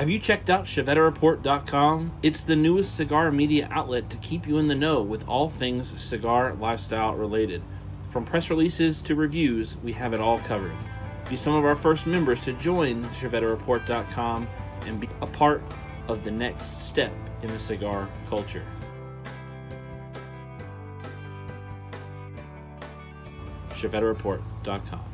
Have you checked out ChevetteReport.com? It's the newest cigar media outlet to keep you in the know with all things cigar lifestyle related. From press releases to reviews, we have it all covered. Be some of our first members to join ChevetteReport.com and be a part of the next step in the cigar culture. ChevetteReport.com.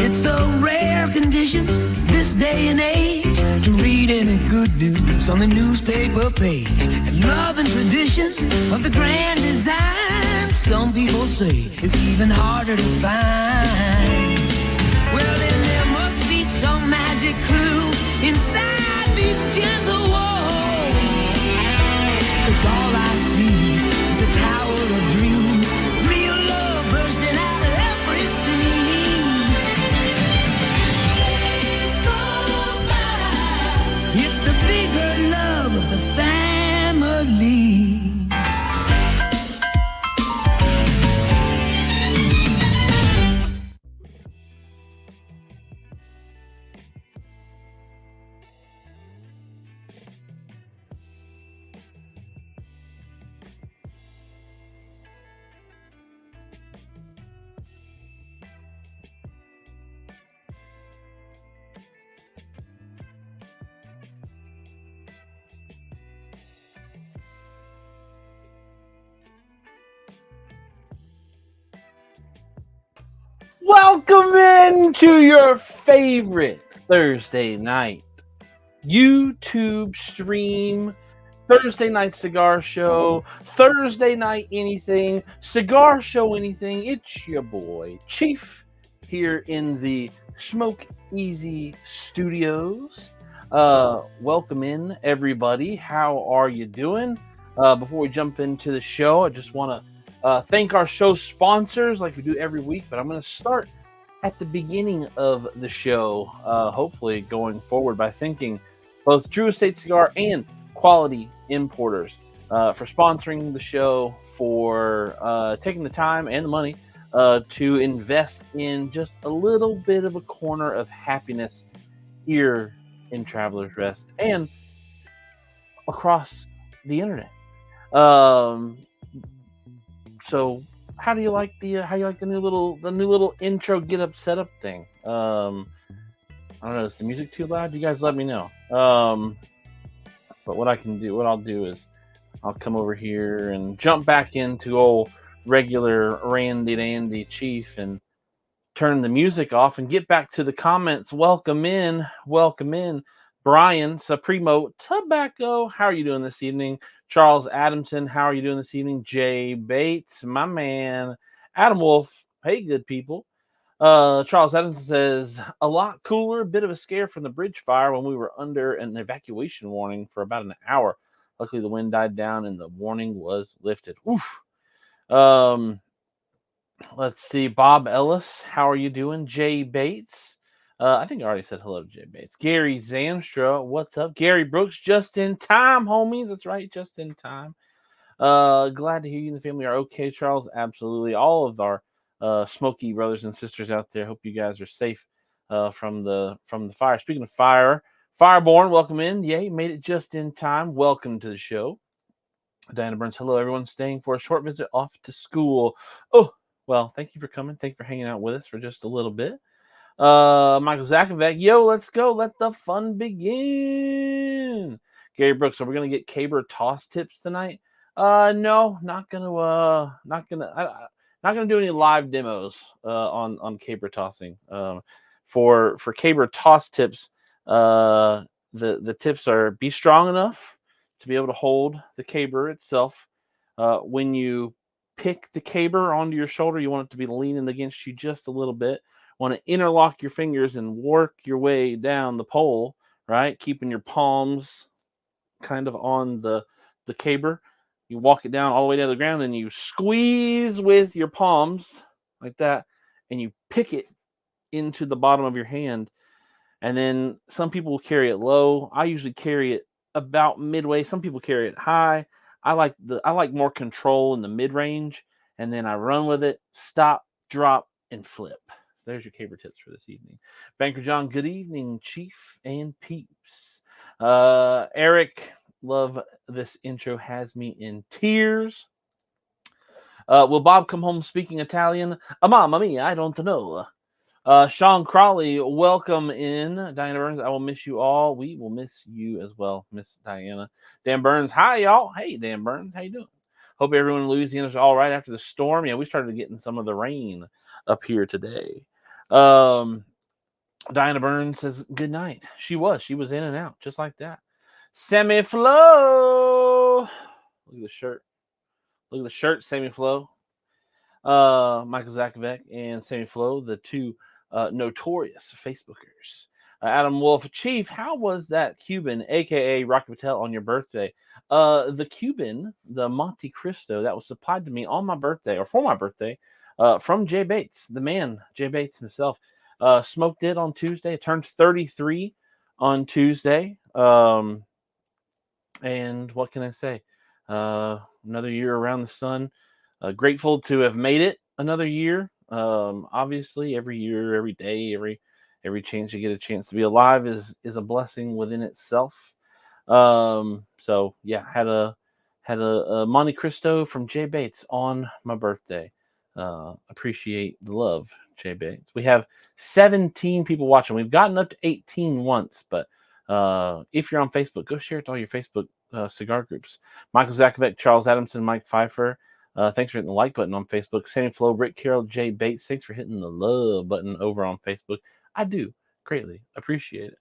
It's a rare condition this day and age to read any good news on the newspaper page. And love and tradition of the grand design, some people say, is even harder to find. Well, then there must be some magic clue inside these gentle walls. 'Cause all I see is a tower of dreams, real love bursting out of every scene. It's the bigger love of the family. Welcome into your favorite Thursday night YouTube stream, Thursday night cigar show, Thursday night anything, cigar show anything. It's your boy Chief here in the Smoke Easy Studios. Welcome in, everybody. How are you doing? Before we jump into the show, I just want to thank our show sponsors like we do every week, but I'm going to start at the beginning of the show, hopefully going forward, by thanking both Drew Estate Cigar and Quality Importers for sponsoring the show, for taking the time and the money to invest in just a little bit of a corner of happiness here in Traveler's Rest and across the internet. So how do you like the new little intro get up setup thing? I don't know, is the music too loud? You guys let me know. But what I'll do is I'll come over here and jump back into old regular Randy Dandy Chief and turn the music off and get back to the comments. Welcome in. Brian Supremo Tobacco, how are you doing this evening? Charles Adamson, how are you doing this evening? Jay Bates, my man. Adam Wolf, hey, good people. Charles Adamson says, a lot cooler, a bit of a scare from the bridge fire when we were under an evacuation warning for about an hour. Luckily, the wind died down and the warning was lifted. Oof. Let's see. Bob Ellis, how are you doing? Jay Bates. I think I already said hello to Jay Bates. Gary Zamstra, what's up? Gary Brooks, just in time, homies. That's right, just in time. Glad to hear you and the family are okay, Charles. Absolutely. All of our Smoky brothers and sisters out there, hope you guys are safe from the fire. Speaking of fire, Fireborn, welcome in. Yay, made it just in time. Welcome to the show. Diana Burns, hello, everyone. Staying for a short visit off to school. Oh, well, thank you for coming. Thank you for hanging out with us for just a little bit. Michael Zakovac, yo, let's go. Let the fun begin. Gary Brooks, are we gonna get caber toss tips tonight? No, not gonna do any live demos on caber tossing. For caber toss tips, the tips are: be strong enough to be able to hold the caber itself. When you pick the caber onto your shoulder, you want it to be leaning against you just a little bit. want to interlock your fingers and work your way down the pole, right? Keeping your palms kind of on the caber. You walk it down all the way down to the ground, and you squeeze with your palms like that, and you pick it into the bottom of your hand. And then some people will carry it low. I usually carry it about midway. Some people carry it high. I like more control in the mid range, and then I run with it, stop, drop, and flip. There's your caber tips for this evening. Banker John, good evening, Chief and Peeps. Eric, love this intro, has me in tears. Will Bob come home speaking Italian? Mamma mia, I don't know. Sean Crawley, welcome in. Diana Burns, I will miss you all. We will miss you as well, Miss Diana. Dan Burns, hi y'all. Hey Dan Burns, how you doing? Hope everyone in Louisiana is all right after the storm. Yeah, we started getting some of the rain up here today. Diana Burns says good night. She was in and out just like that. Sammy Flo, look at the shirt. Look at the shirt, Sammy Flo. Michael Zakovic and Sammy Flo, the two notorious Facebookers. Adam Wolf, Chief, how was that Cuban, aka Rocky Patel, on your birthday? The Cuban, the Monte Cristo, that was supplied to me on my birthday, or for my birthday, from Jay Bates, the man, Jay Bates himself. Smoked it on Tuesday. It turned 33 on Tuesday. And what can I say? Another year around the sun. Grateful to have made it another year. Obviously, every year, every day, every chance you get a chance to be alive is a blessing within itself. So yeah, had a Monte Cristo from Jay Bates on my birthday. Appreciate the love, Jay Bates. We have 17 people watching. We've gotten up to 18 once, but if you're on Facebook, go share it to all your Facebook cigar groups. Michael Zakovic, Charles Adamson, Mike Pfeiffer. Thanks for hitting the like button on Facebook. Sammy Flo, Rick Carroll, Jay Bates. Thanks for hitting the love button over on Facebook. I do greatly appreciate it.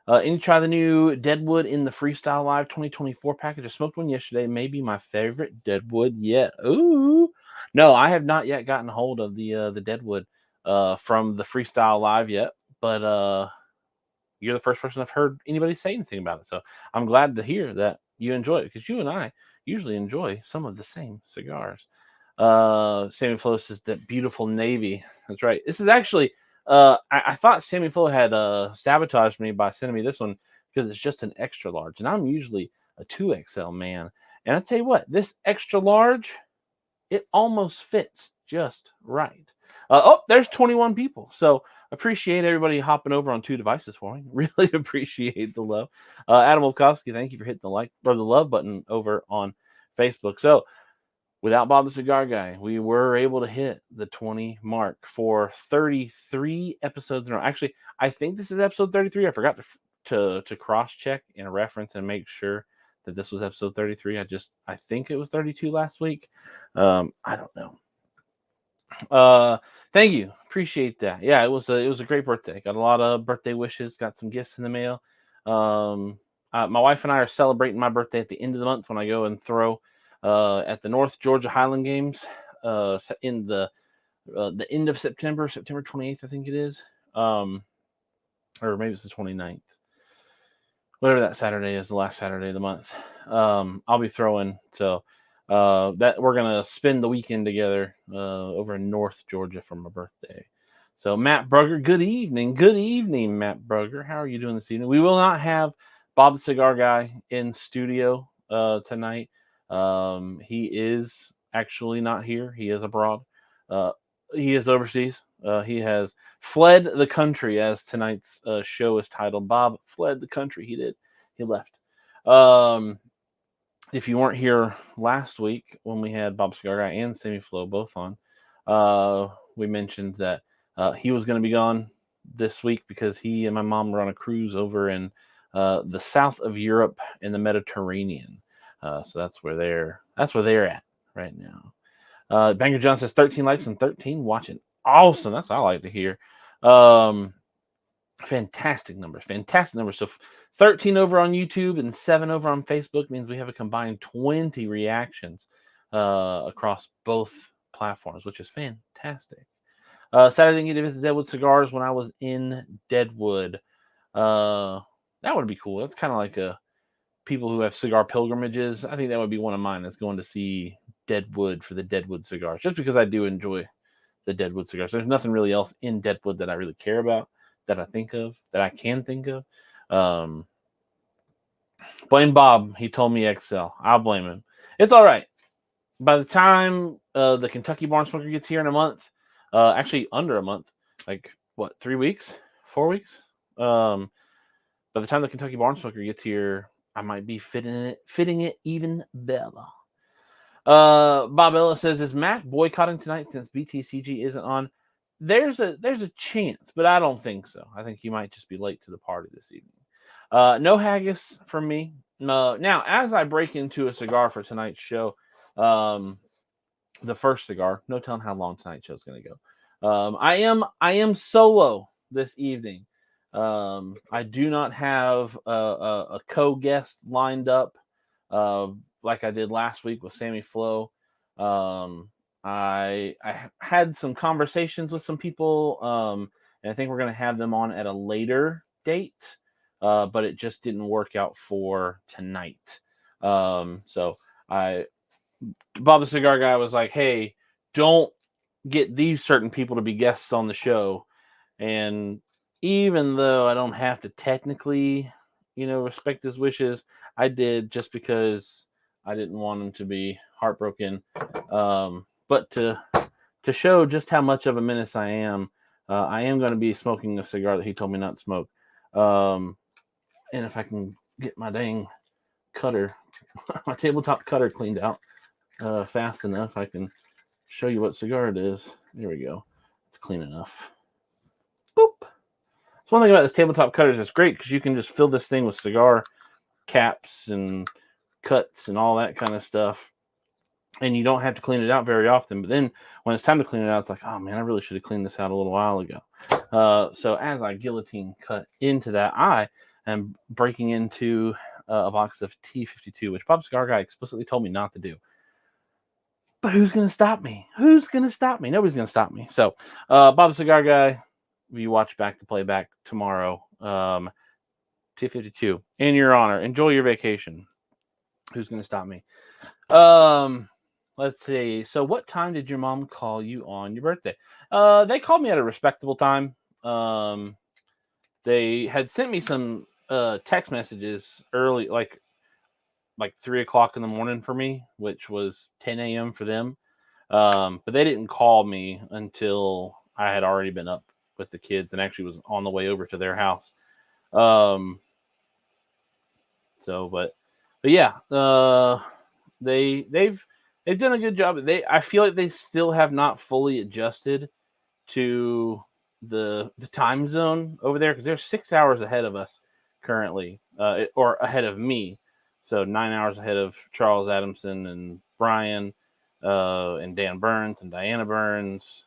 And you try the new Deadwood in the Freestyle Live 2024 package. I smoked one yesterday. Maybe my favorite Deadwood yet. Ooh, no, I have not yet gotten a hold of the Deadwood from the Freestyle Live yet. But you're the first person I've heard anybody say anything about it. So I'm glad to hear that you enjoy it, because you and I usually enjoy some of the same cigars. Sammy Flo says that beautiful navy. That's right. This is actually, I thought Sammy Flo had sabotaged me by sending me this one because it's just an extra large. And I'm usually a 2XL man. And I tell you what, this extra large, it almost fits just right. Oh, there's 21 people. So appreciate everybody hopping over on two devices for me. Really appreciate the love. Adam Wolkowski, thank you for hitting the like or the love button over on Facebook. So without Bob the Cigar Guy, we were able to hit the 20 mark for 33 episodes in a row. Actually, I think this is episode 33. I forgot to cross check and reference and make sure that this was episode 33. I think it was 32 last week. I don't know. Thank you. Appreciate that. Yeah, it was a great birthday. Got a lot of birthday wishes, got some gifts in the mail. My wife and I are celebrating my birthday at the end of the month when I go and throw at the North Georgia Highland Games in the end of September 28th, I think it is. Or maybe it's the 29th. Whatever that Saturday is, the last Saturday of the month. I'll be throwing. So that we're gonna spend the weekend together over in North Georgia for my birthday. So Matt Brugger, good evening, Matt Brugger. How are you doing this evening? We will not have Bob the Cigar Guy in studio tonight. He is actually not here. He is abroad. He is overseas. He has fled the country, as tonight's show is titled. Bob fled the country. He did. He left. If you weren't here last week when we had Bob Cigar Guy and Sammy Flo both on, we mentioned that he was going to be gone this week because he and my mom were on a cruise over in the south of Europe in the Mediterranean. So that's where they're at right now. Banger John says 13 likes and 13 watching. Awesome. That's what I like to hear. Fantastic numbers. So 13 over on YouTube and 7 over on Facebook means we have a combined 20 reactions across both platforms, which is fantastic. Fantastic. Saturday, didn't get to visit Deadwood Cigars when I was in Deadwood. That would be cool. That's kind of like a people who have cigar pilgrimages. I think that would be one of mine. That's going to see Deadwood for the Deadwood cigars, just because I do enjoy the Deadwood cigars. There's nothing really else in Deadwood that I really care about, that I think of, that I can think of. Um, Blame Bob. He told me XL. I'll blame him. It's all right. By the time the Kentucky Barn Smoker gets here in a month, actually under a month, like what, 3 weeks, 4 weeks? By the time the Kentucky Barn Smoker gets here, I might be fitting it even better. Bob Ellis says, "Is Mac boycotting tonight since BTCG isn't on?" There's a chance, but I don't think so. I think he might just be late to the party this evening. No haggis from me. Now, as I break into a cigar for tonight's show, the first cigar, no telling how long tonight's show is going to go. I am solo this evening. I do not have a co-guest lined up like I did last week with Sammy Flo. I had some conversations with some people, and I think we're going to have them on at a later date, but it just didn't work out for tonight. So Bob the Cigar Guy was like, "Hey, don't get these certain people to be guests on the show." And even though I don't have to technically, respect his wishes, I did just because I didn't want him to be heartbroken. But to show just how much of a menace I am going to be smoking a cigar that he told me not to smoke. And if I can get my dang cutter, my tabletop cutter cleaned out fast enough, I can show you what cigar it is. There we go. It's clean enough. Boop. So one thing about this tabletop cutter is it's great because you can just fill this thing with cigar caps and cuts and all that kind of stuff, and you don't have to clean it out very often. But then when it's time to clean it out, it's like, oh man, I really should have cleaned this out a little while ago. So as I guillotine cut into that, I am breaking into a box of T52, which Bob Cigar Guy explicitly told me not to do. But who's going to stop me? Who's going to stop me? Nobody's going to stop me. So Bob Cigar Guy, if you watch back the playback tomorrow, T52, in your honor, enjoy your vacation. Who's going to stop me? Let's see. So what time did your mom call you on your birthday? They called me at a respectable time. They had sent me some text messages early, like 3:00 in the morning for me, which was 10 a.m. for them. But they didn't call me until I had already been up with the kids and actually was on the way over to their house. But yeah, they've done a good job. I feel like they still have not fully adjusted to the time zone over there, because they're 6 hours ahead of us currently, or ahead of me. So 9 hours ahead of Charles Adamson and Brian, and Dan Burns and Diana Burns.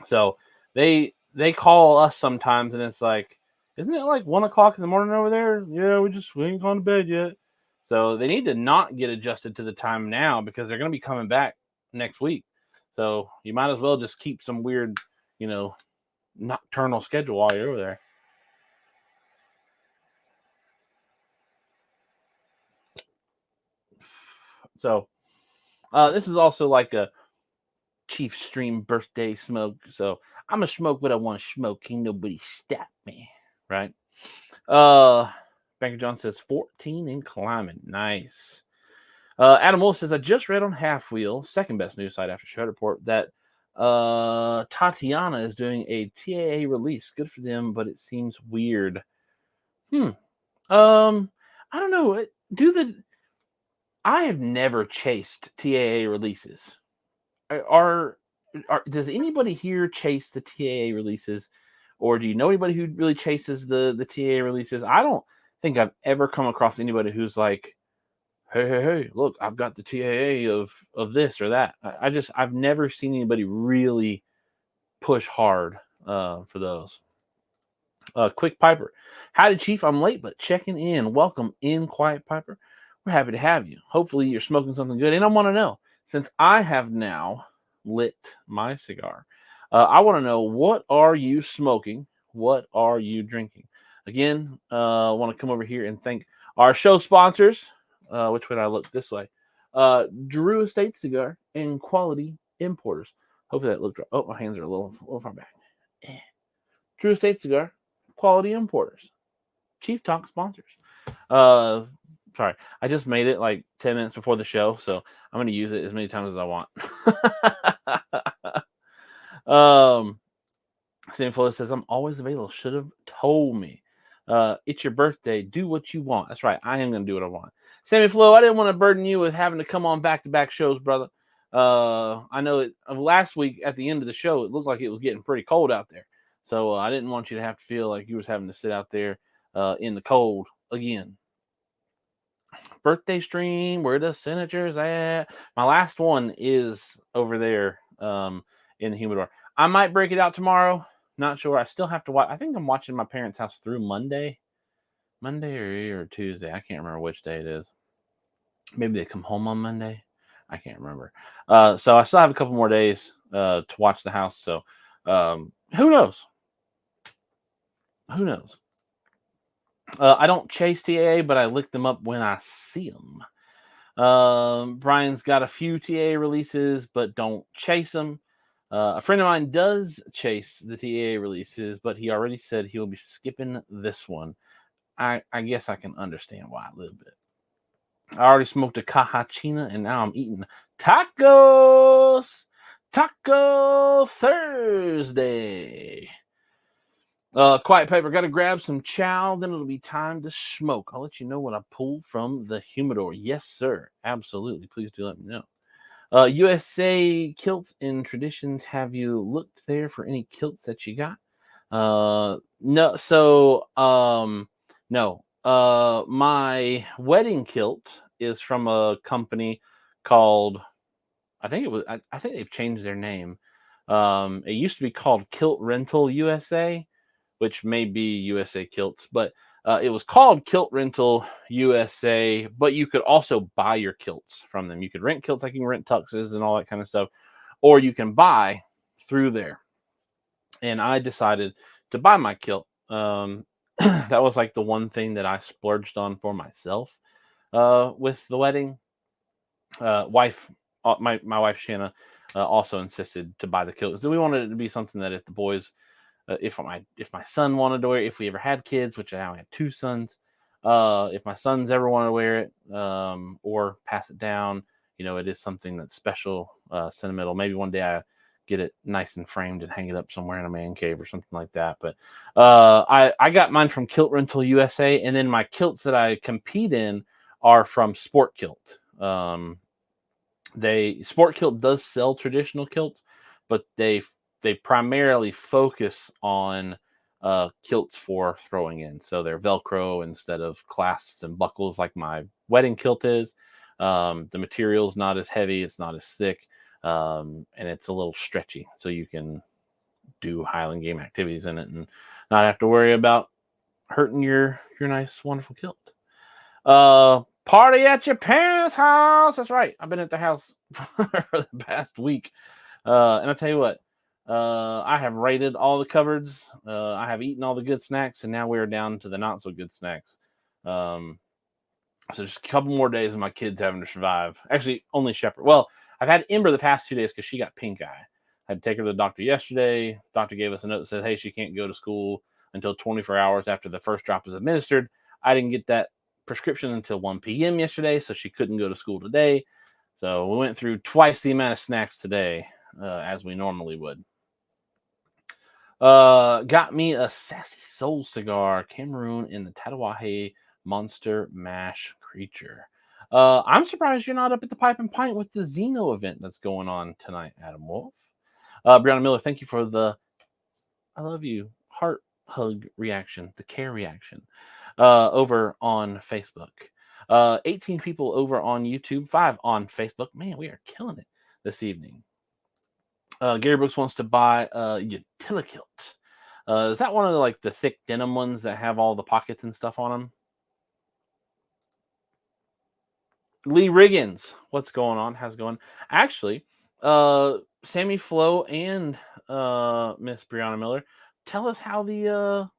So they call us sometimes, and it's like, isn't it like 1:00 in the morning over there? Yeah, we ain't gone to bed yet. So they need to not get adjusted to the time now, because they're going to be coming back next week. So you might as well just keep some weird, nocturnal schedule while you're over there. So this is also like a Chief Stream birthday smoke. So I'm going to smoke what I want to smoke. Ain't nobody stop me, right? Banker John says 14 and climbing. Nice. Adam Wolf says, I just read on Half Wheel, second best news site after Shred Report, that Tatiana is doing a TAA release. Good for them, but it seems weird. I don't know. I have never chased TAA releases. Does anybody here chase the TAA releases, or do you know anybody who really chases the TAA releases? I don't think I've ever come across anybody who's like, hey, look, I've got the TAA of this or that. I've never seen anybody really push hard for those. Quick Piper. Howdy, Chief. I'm late, but checking in. Welcome in, Quiet Piper. We're happy to have you. Hopefully you're smoking something good. And I want to know, since I have now lit my cigar. I want to know, what are you smoking? What are you drinking? Again, I want to come over here and thank our show sponsors. Which way I look? This way. Drew Estate Cigar and Quality Importers. Hopefully that looked right. Oh, my hands are a little far back. Drew Estate Cigar, Quality Importers. Chief Talk sponsors. Uh, Sorry, I just made it like 10 minutes before the show, so I'm gonna use it as many times as I want. Sam Fuller says, I'm always available. Should have told me. It's your birthday. Do what you want. That's right. I am going to do what I want. Sammy Flo, I didn't want to burden you with having to come on back-to-back shows, brother. I know last week at the end of the show, it looked like it was getting pretty cold out there. So I didn't want you to have to feel like you was having to sit out there in the cold again. Birthday stream, where the signatures at? My last one is over there in the humidor. I might break it out tomorrow. Not sure. I still have to watch. I think I'm watching my parents' house through Monday or Tuesday. I can't remember which day it is. Maybe they come home on Monday. I can't remember. So I still have a couple more days to watch the house. So who knows? Who knows? I don't chase TAA, but I lick them up when I see them. Brian's got a few TAA releases, but don't chase them. A friend of mine does chase the TAA releases, but he already said he'll be skipping this one. I guess I can understand why a little bit. I already smoked a Cajachina, and now I'm eating tacos. Taco Thursday. Quiet Paper, got to grab some chow, then it'll be time to smoke. I'll let you know what I pull from the humidor. Yes, sir. Absolutely. Please do let me know. USA Kilts and Traditions. Have you looked there for any kilts that you got? No. So, no. My wedding kilt is from a company called, I think they've changed their name. It used to be called Kilt Rental USA, which may be USA Kilts, but it was called Kilt Rental USA, but you could also buy your kilts from them. You could rent kilts like you can rent tuxes and all that kind of stuff, or you can buy through there. And I decided to buy my kilt. That was like the one thing that I splurged on for myself with the wedding. My wife Shanna also insisted to buy the kilt. So we wanted it to be something that if the boys, if my son wanted to wear it, if we ever had kids, which I now have 2 sons, if my sons ever want to wear it or pass it down, it is something that's special, sentimental. Maybe one day I get it nice and framed and hang it up somewhere in a man cave or something like that. But I got mine from Kilt Rental USA, and then my kilts that I compete in are from Sport Kilt. Sport Kilt does sell traditional kilts, but they primarily focus on kilts for throwing in. So they're Velcro instead of clasps and buckles like my wedding kilt is. The material's not as heavy, it's not as thick, and it's a little stretchy, so you can do Highland game activities in it and not have to worry about hurting your nice, wonderful kilt. Party at your parents' house. That's right. I've been at the house for the past week. And I'll tell you what, I have raided all the cupboards. I have eaten all the good snacks, and now we're down to the not so good snacks. So just a couple more days of my kids having to survive. Actually, only Shepherd. Well, I've had Ember the past 2 days because she got pink eye. I had to take her to the doctor yesterday. Doctor gave us a note that said, hey, she can't go to school until 24 hours after the first drop is administered. I didn't get that prescription until 1 p.m. yesterday, so she couldn't go to school today. So we went through twice the amount of snacks today as we normally would. Got me a Sassy Soul cigar, Cameroon in the Tatawahe Monster Mash Creature. I'm surprised you're not up at the Pipe and Pint with the Xeno event that's going on tonight, Adam Wolf. Brianna Miller, thank you for the I love you heart hug reaction, the care reaction over on Facebook. 18 people over on YouTube, 5 on Facebook. Man, we are killing it this evening. Gary Brooks wants to buy a Utilikilt. Is that one of the thick denim ones that have all the pockets and stuff on them? Lee Riggins, what's going on? How's it going? Actually, Sammy Flo and Miss Brianna Miller, tell us how the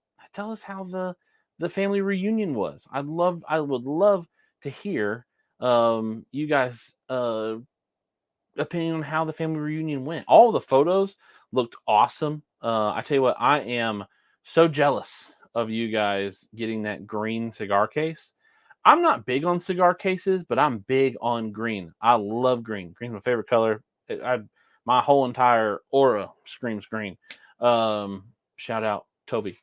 family reunion was. I would love to hear you guys opinion on how the family reunion went. All the photos looked awesome. I tell you what, I am so jealous of you guys getting that green cigar case. I'm not big on cigar cases, but I'm big on green. I love green. Green's my favorite color. My whole entire aura screams green. Shout out Toby.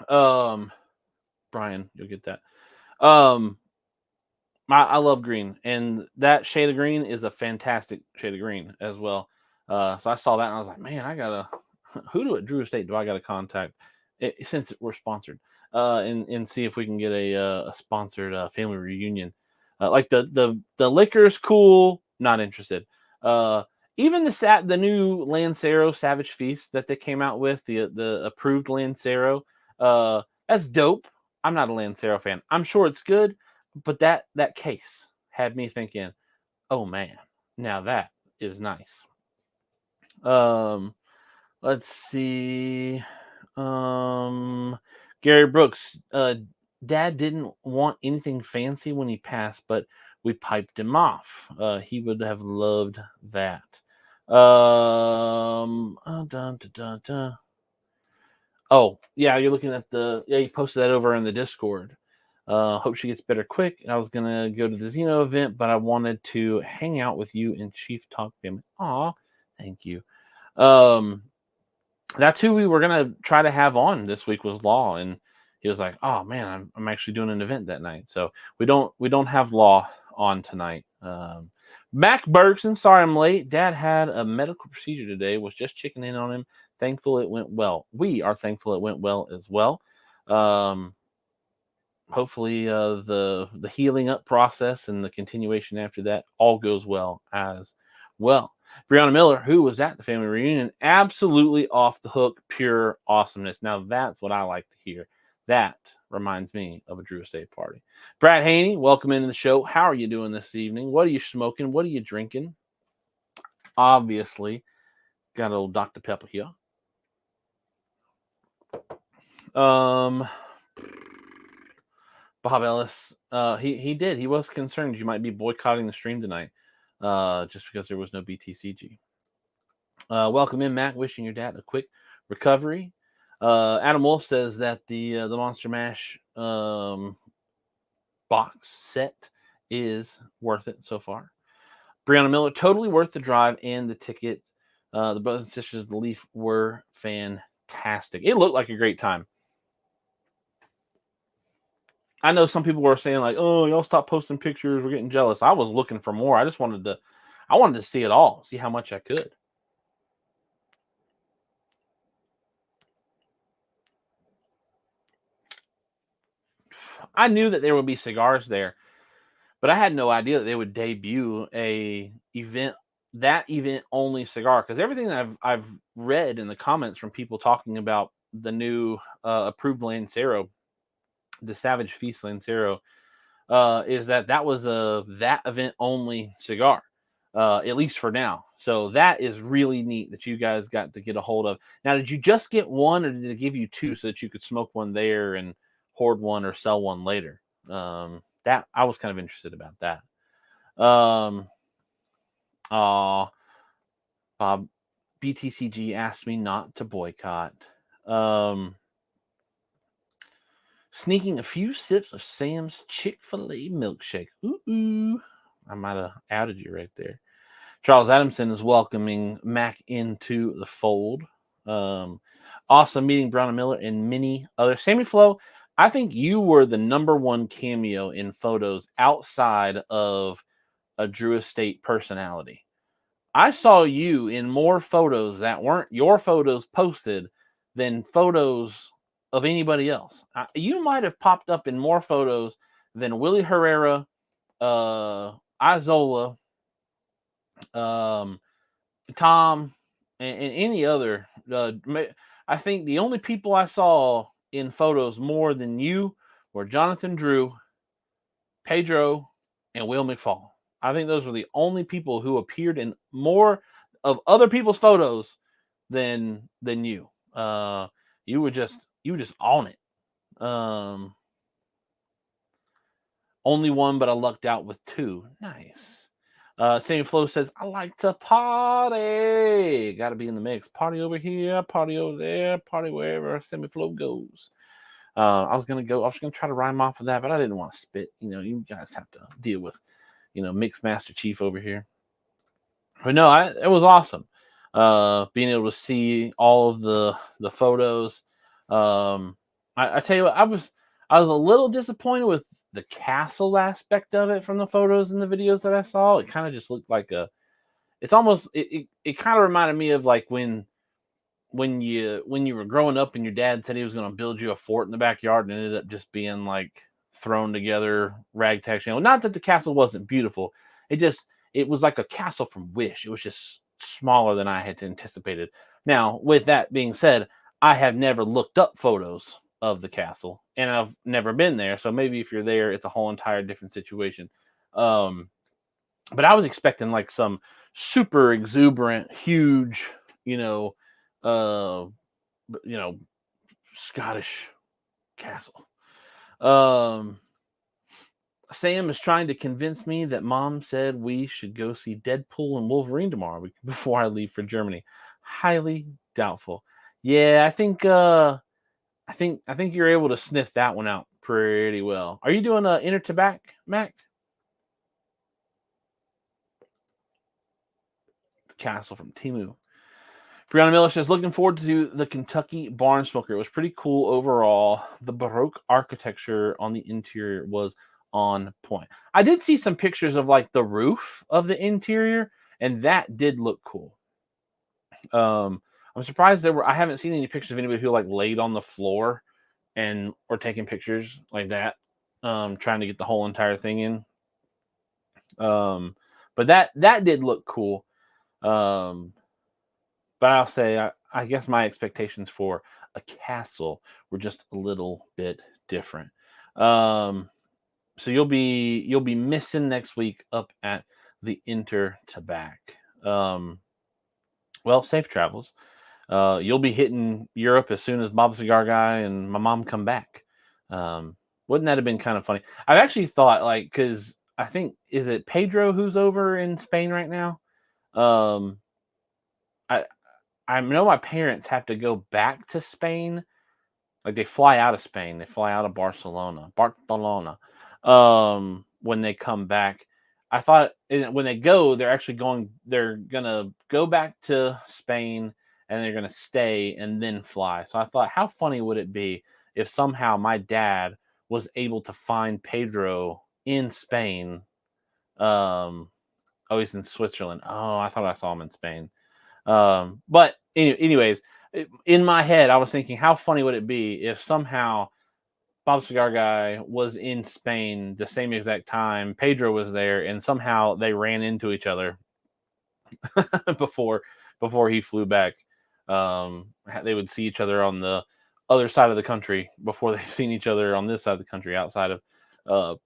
Um, Brian, you'll get that. Um, I love green, and that shade of green is a fantastic shade of green as well. So I saw that and I was like, man, I gotta. Who do at Drew Estate do I gotta contact since we're sponsored, and see if we can get a sponsored family reunion. Like the liquor is cool, not interested. Uh, Even the new Lancero Savage Feast that they came out with, the approved Lancero, that's dope. I'm not a Lancero fan. I'm sure it's good, but that case had me thinking, oh man, now that is nice. Um, let's see. Gary Brooks, Dad didn't want anything fancy when he passed, but we piped him off. He would have loved that. Dun, dun, dun, dun. Oh, yeah, you're looking at you posted that over in the Discord. Hope she gets better quick. I was gonna go to the Xeno event, but I wanted to hang out with you and Chief Talk family. Aw, thank you. Um, that's who we were gonna try to have on this week was Law, and he was like, "Oh man, I'm actually doing an event that night, so we don't have Law on tonight." Mac Bergson, sorry I'm late. Dad had a medical procedure today. Was just checking in on him. Thankful it went well. We are thankful it went well as well. Um, Hopefully the healing up process and the continuation after that all goes well as well. Brianna Miller, who was at the family reunion, absolutely off the hook, pure awesomeness. Now that's what I like to hear. That reminds me of a Drew Estate party. Brad Haney, welcome into the show. How are you doing this evening? What are you smoking? What are you drinking? Obviously, got a little Dr. Pepper here. Um, Bob Ellis, he did. He was concerned you might be boycotting the stream tonight, just because there was no BTCG. Welcome in, Mac. Wishing your dad a quick recovery. Adam Wolf says that the Monster Mash box set is worth it so far. Brianna Miller, totally worth the drive and the ticket. The Brothers and Sisters of the Leaf were fantastic. It looked like a great time. I know some people were saying like, "Oh, y'all stop posting pictures. We're getting jealous." I was looking for more. I wanted to see it all, see how much I could. I knew that there would be cigars there, but I had no idea that they would debut that event only cigar. Because everything that I've read in the comments from people talking about the new approved Lancero, the Savage Feast Lancero, is that was that event only cigar, at least for now. So that is really neat that you guys got to get a hold of. Now, did you just get one, or did they give you two so that you could smoke one there and hoard one or sell one later? That I was kind of interested about that. Aw, Bob, BTCG asked me not to boycott. Sneaking a few sips of Sam's Chick-fil-A milkshake. Ooh. I might have outed you right there. Charles Adamson is welcoming Mac into the fold. Awesome meeting Brown and Miller and many others. Sammy Flo, I think you were the number one cameo in photos outside of a Drew Estate personality. I saw you in more photos that weren't your photos posted than photos of anybody else. You might have popped up in more photos than Willie Herrera, Izola, Tom, and any other. I think the only people I saw in photos more than you were Jonathan Drew, Pedro, and Will McFall. I think those were the only people who appeared in more. of other people's photos than you. You were just on it. Um, Only one, but I lucked out with two. Nice. Same Flow says, I like to party. Got to be in the mix. Party over here, party over there, party wherever Semi Flow goes. I was gonna try to rhyme off of that, but I didn't want to spit. You guys have to deal with, Mix Master Chief over here. But no, it was awesome. Being able to see all of the photos. I tell you what, I was a little disappointed with the castle aspect of it from the photos and the videos that I saw. It kind of just looked like it's almost it kind of reminded me of like when you were growing up and your dad said he was going to build you a fort in the backyard and it ended up just being like thrown together ragtag. Not that the castle wasn't beautiful, it was like a castle from Wish. It was just smaller than I had anticipated. Now, with that being said, I have never looked up photos of the castle and I've never been there, so maybe if you're there it's a whole entire different situation. But I was expecting like some super exuberant, huge, you know, uh, Scottish castle. Sam is trying to convince me that Mom said we should go see Deadpool and Wolverine tomorrow before I leave for Germany. Highly doubtful. Yeah, I think you're able to sniff that one out pretty well. Are you doing inner to back, Mac? Castle from Timu. Brianna Miller says, looking forward to the Kentucky Barn Smoker. It was pretty cool overall. The Baroque architecture on the interior was on point. I did see some pictures of like the roof of the interior, and that did look cool. I'm surprised I haven't seen any pictures of anybody who like laid on the floor or taking pictures like that, trying to get the whole entire thing in. But that did look cool. But I'll say, I guess my expectations for a castle were just a little bit different. So you'll be missing next week up at the Inter Tabac. Well, safe travels. You'll be hitting Europe as soon as Bob Cigar Guy and my mom come back. Wouldn't that have been kind of funny? I've actually thought because I think, is it Pedro who's over in Spain right now? I know my parents have to go back to Spain. Like they fly out of Spain, they fly out of Barcelona, when they come back. I thought when they go, they're gonna go back to Spain and they're gonna stay and then fly. So I thought, how funny would it be if somehow my dad was able to find Pedro in Spain? Oh, he's in Switzerland. Oh, I thought I saw him in Spain. But anyways, in my head, I was thinking, how funny would it be if somehow Bob Cigar Guy was in Spain the same exact time Pedro was there, and somehow they ran into each other before he flew back. They would see each other on the other side of the country before they've seen each other on this side of the country, outside of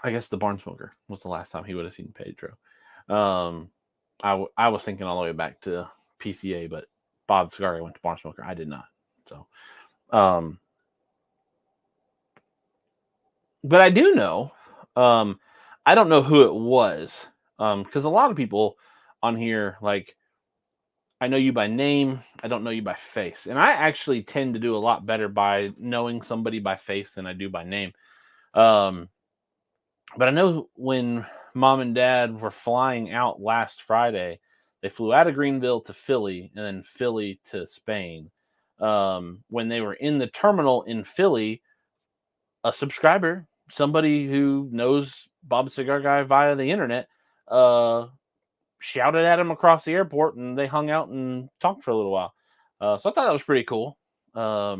I guess the Barn Smoker was the last time he would have seen Pedro. I was thinking all the way back to PCA, but Bob Cigar went to Barn Smoker. I did not. So, but I do know. I don't know who it was, because a lot of people on here, like, I know you by name, I don't know you by face, and I actually tend to do a lot better by knowing somebody by face than I do by name. But I know when Mom and Dad were flying out last Friday, they flew out of Greenville to Philly and then Philly to Spain. When they were in the terminal in Philly, a subscriber, somebody who knows Bob Cigar Guy via the internet, shouted at him across the airport, and they hung out and talked for a little while. So I thought that was pretty cool. I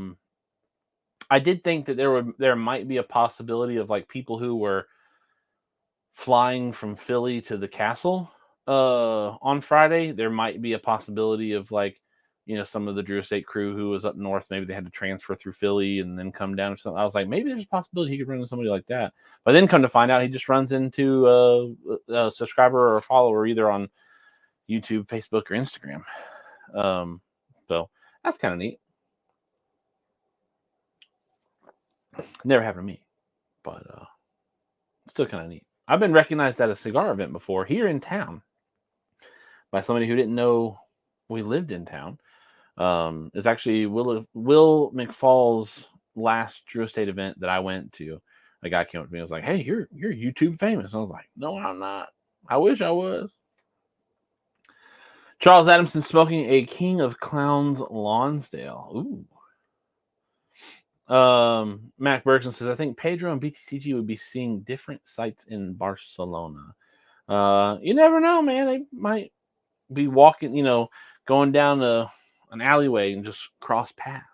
did think that there might be a possibility of like people who were flying from Philly to the castle on Friday. There might be a possibility of like, some of the Drew Estate crew who was up north, maybe they had to transfer through Philly and then come down or something. I was like, maybe there's a possibility he could run into somebody like that. But then come to find out, he just runs into a subscriber or a follower either on, YouTube, Facebook, or Instagram. So that's kind of neat. Never happened to me, but still kind of neat. I've been recognized at a cigar event before here in town by somebody who didn't know we lived in town. It's actually Will McFall's last Drew Estate event that I went to. A guy came up to me and was like, "Hey, you're YouTube famous." I was like, "No, I'm not. I wish I was." Charles Adamson smoking a King of Clowns Lonsdale. Ooh. Mac Bergson says, I think Pedro and BTCG would be seeing different sights in Barcelona. You never know, man. They might be walking, going down an alleyway and just cross paths.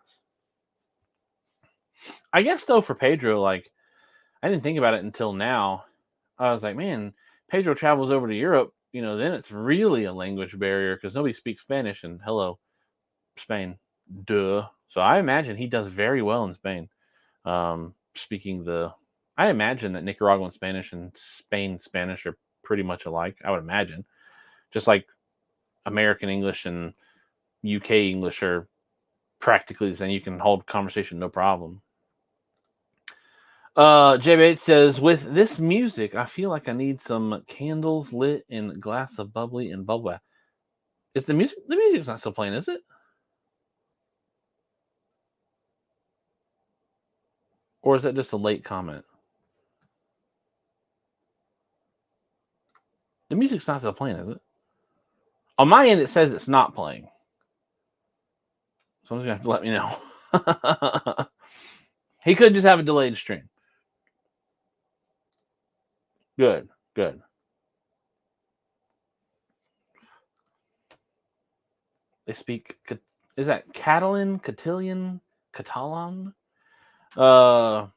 I guess though for Pedro, like I didn't think about it until now. I was like, man, Pedro travels over to Europe, then it's really a language barrier because nobody speaks Spanish. And hello, Spain, duh. So I imagine he does very well in Spain. I imagine that Nicaraguan Spanish and Spain Spanish are pretty much alike. I would imagine, just like American English and UK English are practically the same. You can hold conversation no problem. J Bates says, with this music, I feel like I need some candles lit in a glass of bubbly and bubble bath. Is the music's not still playing, is it? Or is that just a late comment? The music's not still playing, is it? On my end, it says it's not playing. Someone's going to have to let me know. He could just have a delayed stream. Good. They speak, is that Catalan, Castilian, Catalan? Okay,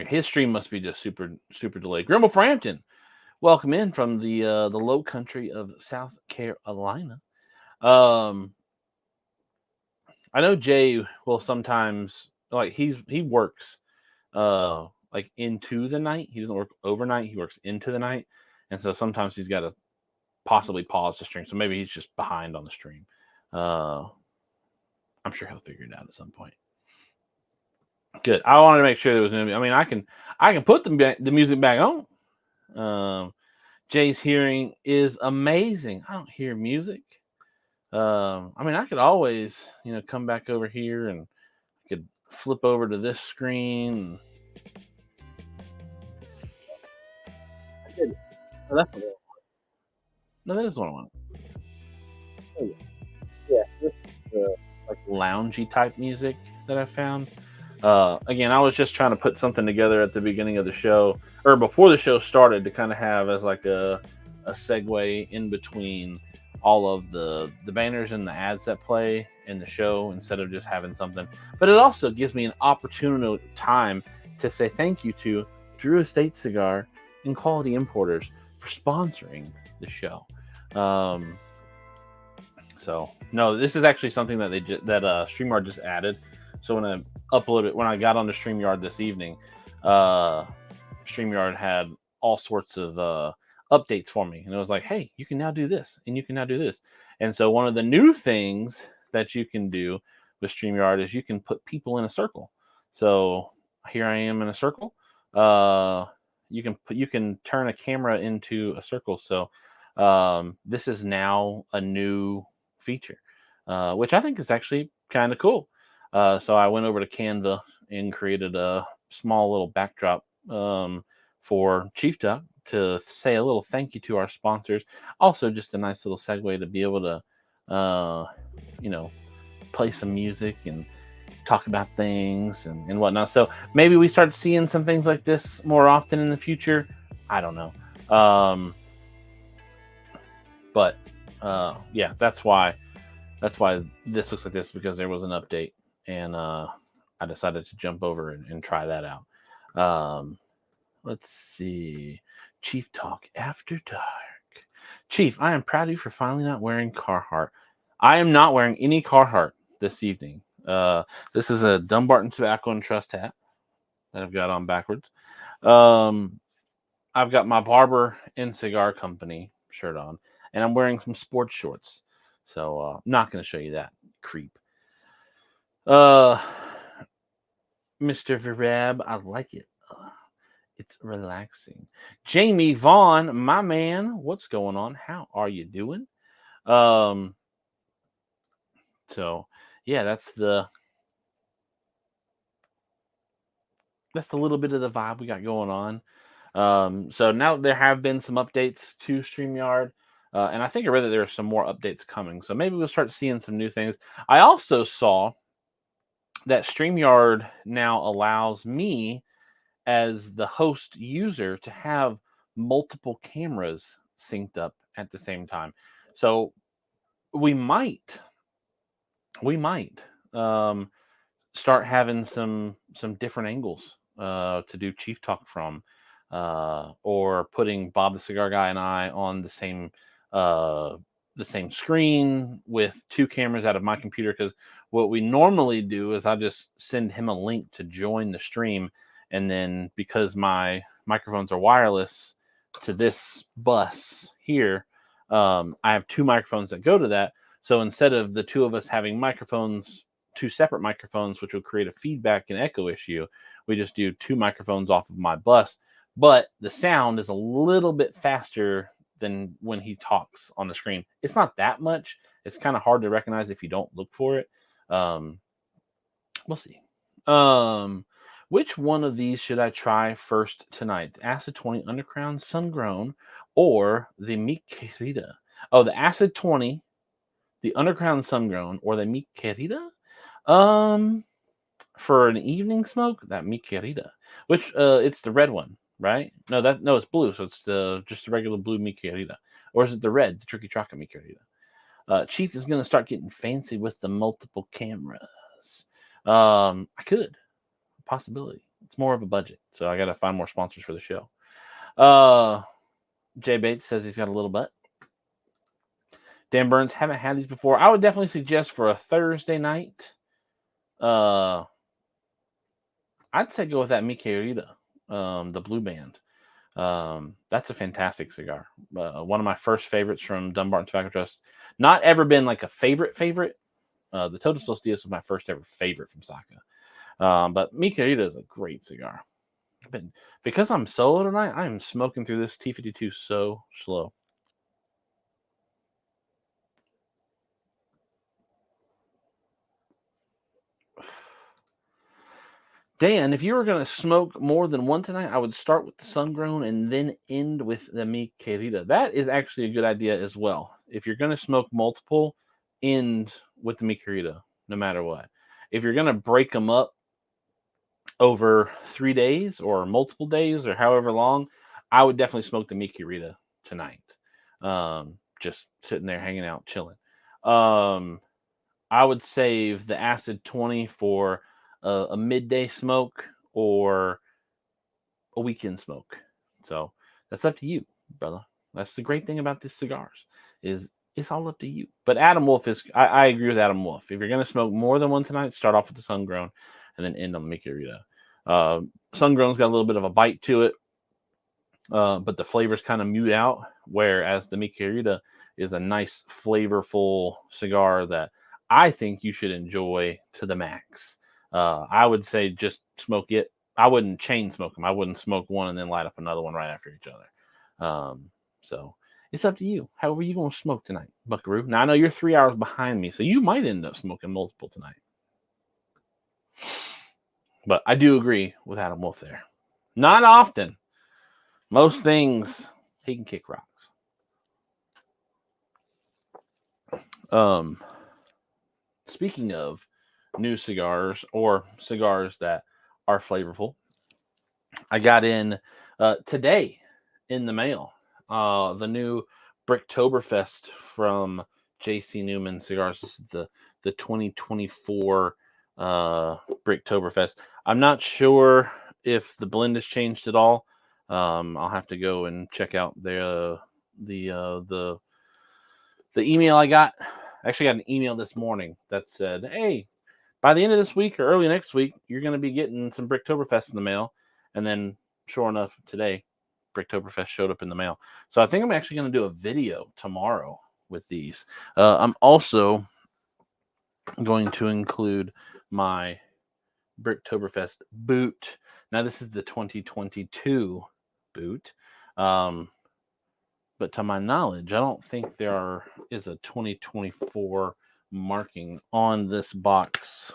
his stream must be just super delayed. Grimble Frampton, welcome in from the low country of South Carolina. I know Jay will sometimes like he works like into the night. He doesn't work overnight. He works into the night, and so sometimes he's got to possibly pause the stream. So maybe he's just behind on the stream. I'm sure he'll figure it out at some point. Good. I wanted to make sure there was going to be. I mean, I can put the music back on. Jay's hearing is amazing. I don't hear music. I mean, I could always, come back over here and I could flip over to this screen. I did. Oh, that's what I want. No, that is what I want. Oh, yeah, this is the like loungy type music that I found. Again, I was just trying to put something together at the beginning of the show, or before the show started, to kind of have as like a segue in between all of the banners and the ads that play in the show, instead of just having something. But it also gives me an opportunity time to say thank you to Drew Estate Cigar and Quality Importers for sponsoring the show. So no, this is actually something that StreamYard just added. So when I uploaded it, when I got onto StreamYard this evening, StreamYard had all sorts of updates for me, and it was like, hey, you can now do this, and you can now do this. And so one of the new things that you can do with StreamYard is you can put people in a circle. So here I am in a circle. You can turn a camera into a circle. So this is now a new feature, which I think is actually kind of cool. So I went over to Canva and created a small little backdrop for Chief Duck to say a little thank you to our sponsors. Also, just a nice little segue to be able to, play some music and talk about things and whatnot. So maybe we start seeing some things like this more often in the future. I don't know. But yeah, that's why this looks like this, because there was an update, and I decided to jump over and try that out. Let's see. Chief Talk After Dark. Chief, I am proud of you for finally not wearing Carhartt. I am not wearing any Carhartt this evening. This is a Dumbarton Tobacco and Trust hat that I've got on backwards. I've got my Barber and Cigar Company shirt on, and I'm wearing some sports shorts. So I'm not going to show you that, creep. Uh, Mr. Verab, I like it. It's relaxing. Jamie Vaughn, my man, what's going on? How are you doing? Um, so yeah, that's a little bit of the vibe we got going on. So now there have been some updates to StreamYard, and I think I read that there are some more updates coming. So maybe we'll start seeing some new things. I also saw that StreamYard now allows me as the host user to have multiple cameras synced up at the same time. So we might um, start having some different angles to do Chief Talk from, or putting Bob the Cigar Guy and I on uh, the same screen with two cameras out of my computer. Because what we normally do is I just send him a link to join the stream, and then because my microphones are wireless to this bus here, I have two microphones that go to that. So instead of the two of us having two separate microphones, which would create a feedback and echo issue, we just do two microphones off of my bus. But the sound is a little bit faster than when he talks on the screen. It's not that much. It's kind of hard to recognize if you don't look for it. Um, we'll see. Which one of these should I try first tonight? The Acid 20 Undercrown Sungrown or the Mi Querida? Oh, the Acid 20, the Undercrown Sungrown, or the Mi Querida? For an evening smoke, that Mi Querida, which it's the red one, right? No, it's blue, so it's just the regular blue Mi Querida, or is it the red, the Tricky Chocolate Mi Querida? Chief is gonna start getting fancy with the multiple cameras. I could possibility. It's more of a budget, so I got to find more sponsors for the show. Jay Bates says he's got a little butt. Dan Burns, haven't had these before. I would definitely suggest for a Thursday night. I'd say go with that Mi Querida, the Blue Band. That's a fantastic cigar. One of my first favorites from Dunbarton Tobacco Trust. Not ever been like a favorite. The Todos Los Dias was my first ever favorite from Saka. But Mi Querida is a great cigar. But because I'm solo tonight, I am smoking through this T52 so slow. Dan, if you were going to smoke more than one tonight, I would start with the Sungrown and then end with the Mi Querida. That is actually a good idea as well. If you're going to smoke multiple, end with the Mi Querida, no matter what. If you're going to break them up over 3 days or multiple days or however long, I would definitely smoke the Mi Querida tonight. Just sitting there hanging out, chilling. I would save the Acid 20 for a midday smoke or a weekend smoke. So that's up to you, brother. That's the great thing about these cigars is it's all up to you. But Adam Wolf I agree with Adam Wolf. If you're gonna smoke more than one tonight, start off with the Sungrown and then end on the Mi Querida. Sungrown's got a little bit of a bite to it, but the flavors kind of mute out. Whereas the Mi Querida is a nice, flavorful cigar that I think you should enjoy to the max. I would say just smoke it. I wouldn't chain smoke them. I wouldn't smoke one and then light up another one right after each other. So it's up to you. However you going to smoke tonight, Buckaroo. Now, I know you're 3 hours behind me, so you might end up smoking multiple tonight. But I do agree with Adam Wolf there. Not often. Most things, he can kick rocks. Speaking of new cigars or cigars that are flavorful, I got in today in the mail the new Bricktoberfest from JC Newman Cigars. This is the 2024 Bricktoberfest. I'm not sure if the blend has changed at all. I'll have to go and check out the email I got. I actually got an email this morning that said, "Hey, by the end of this week or early next week, you're going to be getting some Bricktoberfest in the mail." And then, sure enough, today Bricktoberfest showed up in the mail. So I think I'm actually going to do a video tomorrow with these. I'm also going to include my Bricktoberfest boot. Now this is the 2022 boot. But to my knowledge, I don't think there is a 2024 marking on this box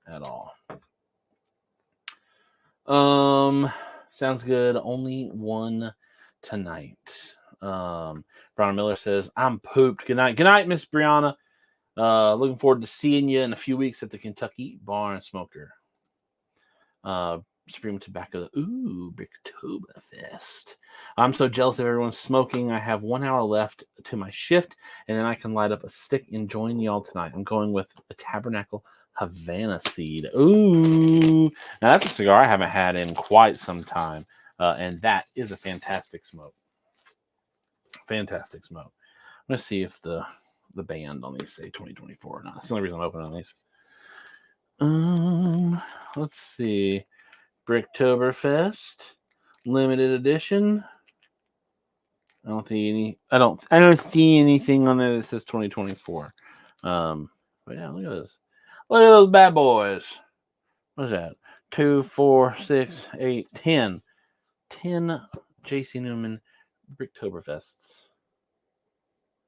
at all. Sounds good. Only one tonight. Brianna Miller says, I'm pooped. Good night. Good night, Miss Brianna. Looking forward to seeing you in a few weeks at the Kentucky Bar and Smoker. Supreme Tobacco. Ooh, Bricktoberfest. I'm so jealous of everyone smoking. I have 1 hour left to my shift, and then I can light up a stick and join y'all tonight. I'm going with a Tabernacle Havana Seed. Ooh. Now, that's a cigar I haven't had in quite some time, and that is a fantastic smoke. Fantastic smoke. I'm going to see if the band on these say 2024 or not. That's the only reason I'm opening on these. Let's see. Bricktoberfest limited edition. I don't see anything on there that says 2024. But yeah, look at this. Look at those bad boys. What's that? 2, 4, 6, 8, 10. 10 J.C. Newman Bricktoberfests.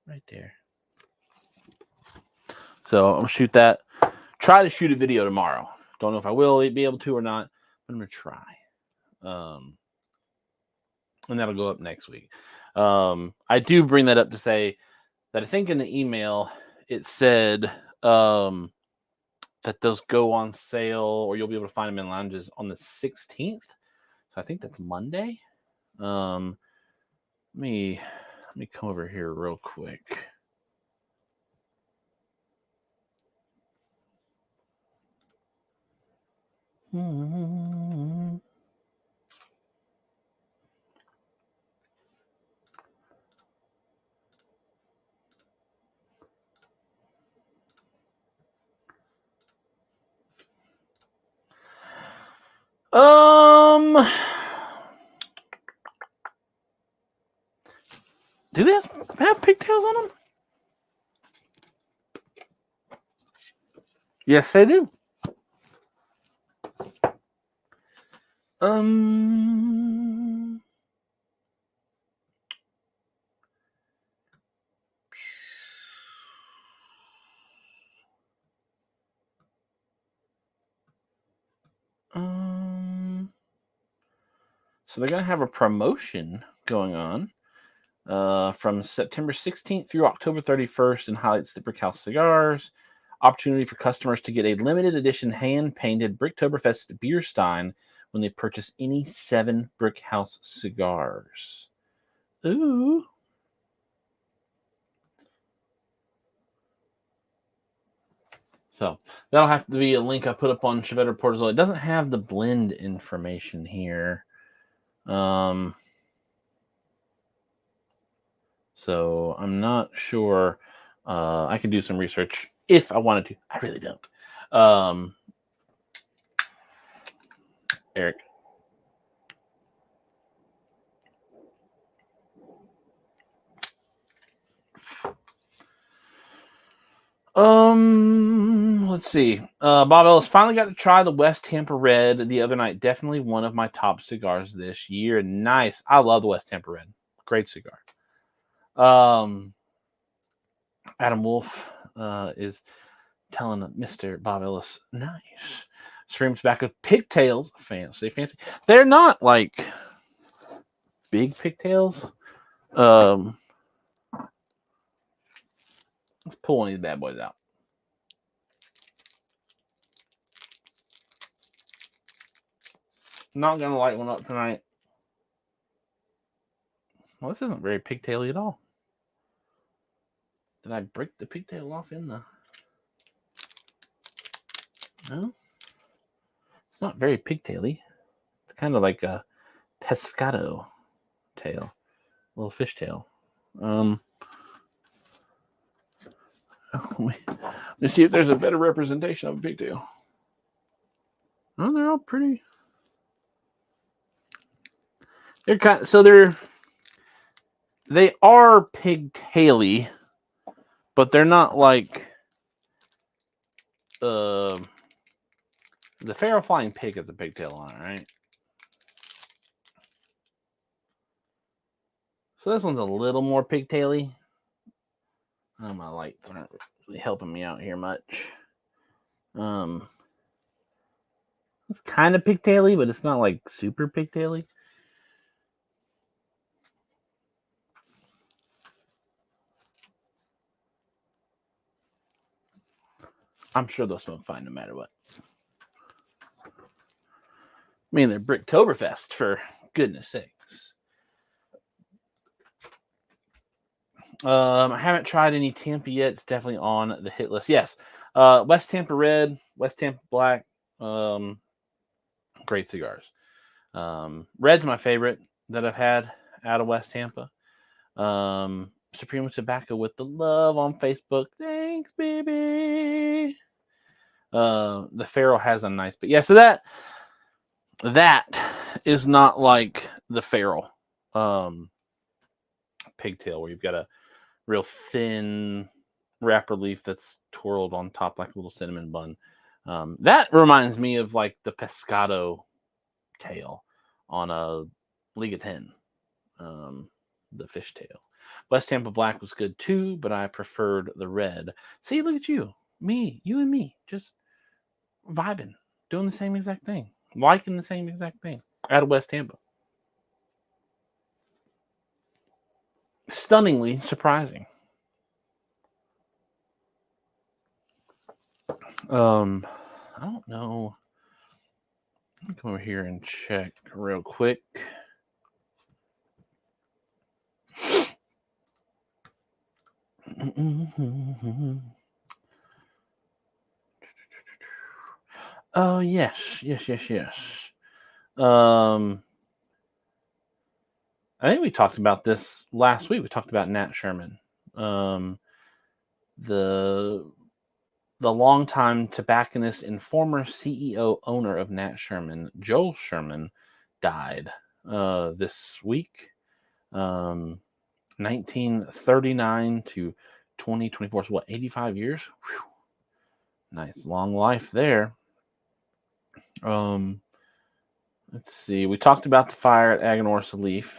Right there. So I'm gonna shoot that. Try to shoot a video tomorrow. Don't know if I will be able to or not, but I'm gonna try. And that'll go up next week. I do bring that up to say that I think in the email it said that those go on sale, or you'll be able to find them in lounges on the 16th. So I think that's Monday. Let me come over here real quick. Do they have pigtails on them? Yes, they do. So they're going to have a promotion going on from September 16th through October 31st and highlights the Brickhouse cigars. Opportunity for customers to get a limited edition hand-painted Bricktoberfest beer stein when they purchase any 7 Brickhouse cigars. Ooh. So that'll have to be a link I put up on Chevette Report as well. It doesn't have the blend information here. So I'm not sure. I could do some research if I wanted to. I really don't. Eric. Let's see. Bob Ellis finally got to try the West Tampa Red the other night. Definitely one of my top cigars this year. Nice. I love the West Tampa Red. Great cigar. Adam Wolf is telling Mr. Bob Ellis, nice. Screams back with pigtails. Fancy. They're not like big pigtails. Let's pull one of these bad boys out. Not gonna light one up tonight. Well, this isn't very pigtaily at all. Did I break the pigtail off in the... No? It's not very pigtaily. It's kind of like a pescado tail. A little fish tail. Let me see if there's a better representation of a pigtail. Oh, they're all pretty They are pigtaily, but they're not like the feral flying pig has a pigtail on it, right? So this one's a little more pigtaily. Oh, my lights aren't really helping me out here much. It's kind of pigtaily, but it's not like super pigtaily. I'm sure they'll smoke fine no matter what. I mean, they're Bricktoberfest, for goodness sakes. I haven't tried any Tampa yet. It's definitely on the hit list. Yes, West Tampa Red, West Tampa Black, great cigars. Red's my favorite that I've had out of West Tampa. Supreme Tobacco with the love on Facebook. Thanks, baby. The Feral has a nice, but yeah. So that is not like the Feral pigtail, where you've got a real thin wrapper leaf that's twirled on top like a little cinnamon bun. That reminds me of like the pescado tail on a League of 10, the fish tail. West Tampa Black was good too, but I preferred the red. See, look at you, you and me, just vibing, doing the same exact thing, liking the same exact thing out of West Tampa. Stunningly surprising. I don't know. Let me come over here and check real quick. Oh, yes. I think we talked about this last week. We talked about Nat Sherman. The longtime tobacconist and former CEO owner of Nat Sherman, Joel Sherman, died this week. 1939 to 2024. So what, 85 years? Whew. Nice long life there. Let's see. We talked about the fire at Aganorsa Leaf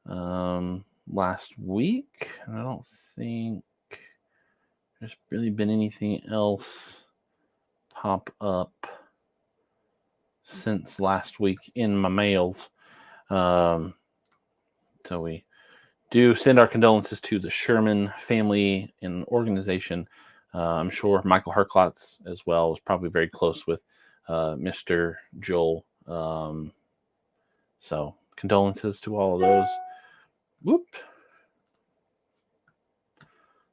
last week. I don't think there's really been anything else pop up since last week in my mails. So we do send our condolences to the Sherman family and organization. I'm sure Michael Herklotz as well was probably very close with Mr. Joel. So condolences to all of those. Whoop.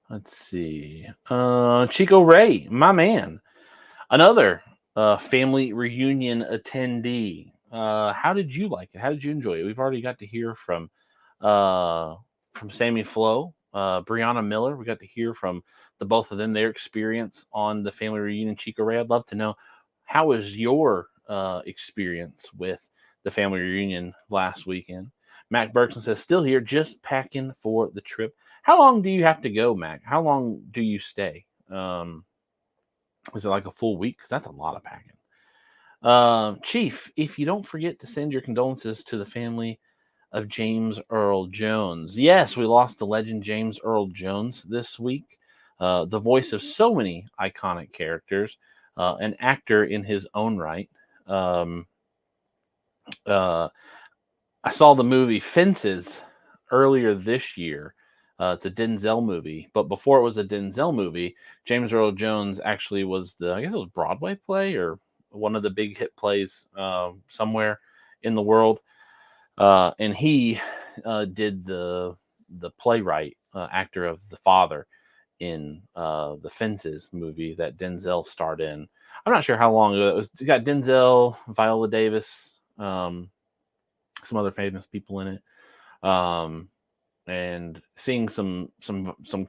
Let's see. Chico Ray, my man. Another family reunion attendee. How did you like it? How did you enjoy it? We've already got to hear from Sammy Flo, Brianna Miller. We got to hear from the both of them, their experience on the family reunion. Chico Ray, I'd love to know, how was your experience with the family reunion last weekend? Mac Berkson says, still here, just packing for the trip. How long do you have to go, Mac? How long do you stay? Was it like a full week? Because that's a lot of packing. Chief, if you don't forget to send your condolences to the family of James Earl Jones. Yes, we lost the legend James Earl Jones this week. The voice of so many iconic characters, an actor in his own right. I saw the movie Fences earlier this year. It's a Denzel movie, but before it was a Denzel movie, James Earl Jones actually was I guess it was Broadway play or one of the big hit plays somewhere in the world. And he did the playwright, actor of the father in the Fences movie that Denzel starred in. I'm not sure how long ago it was. You got Denzel, Viola Davis, some other famous people in it, and seeing some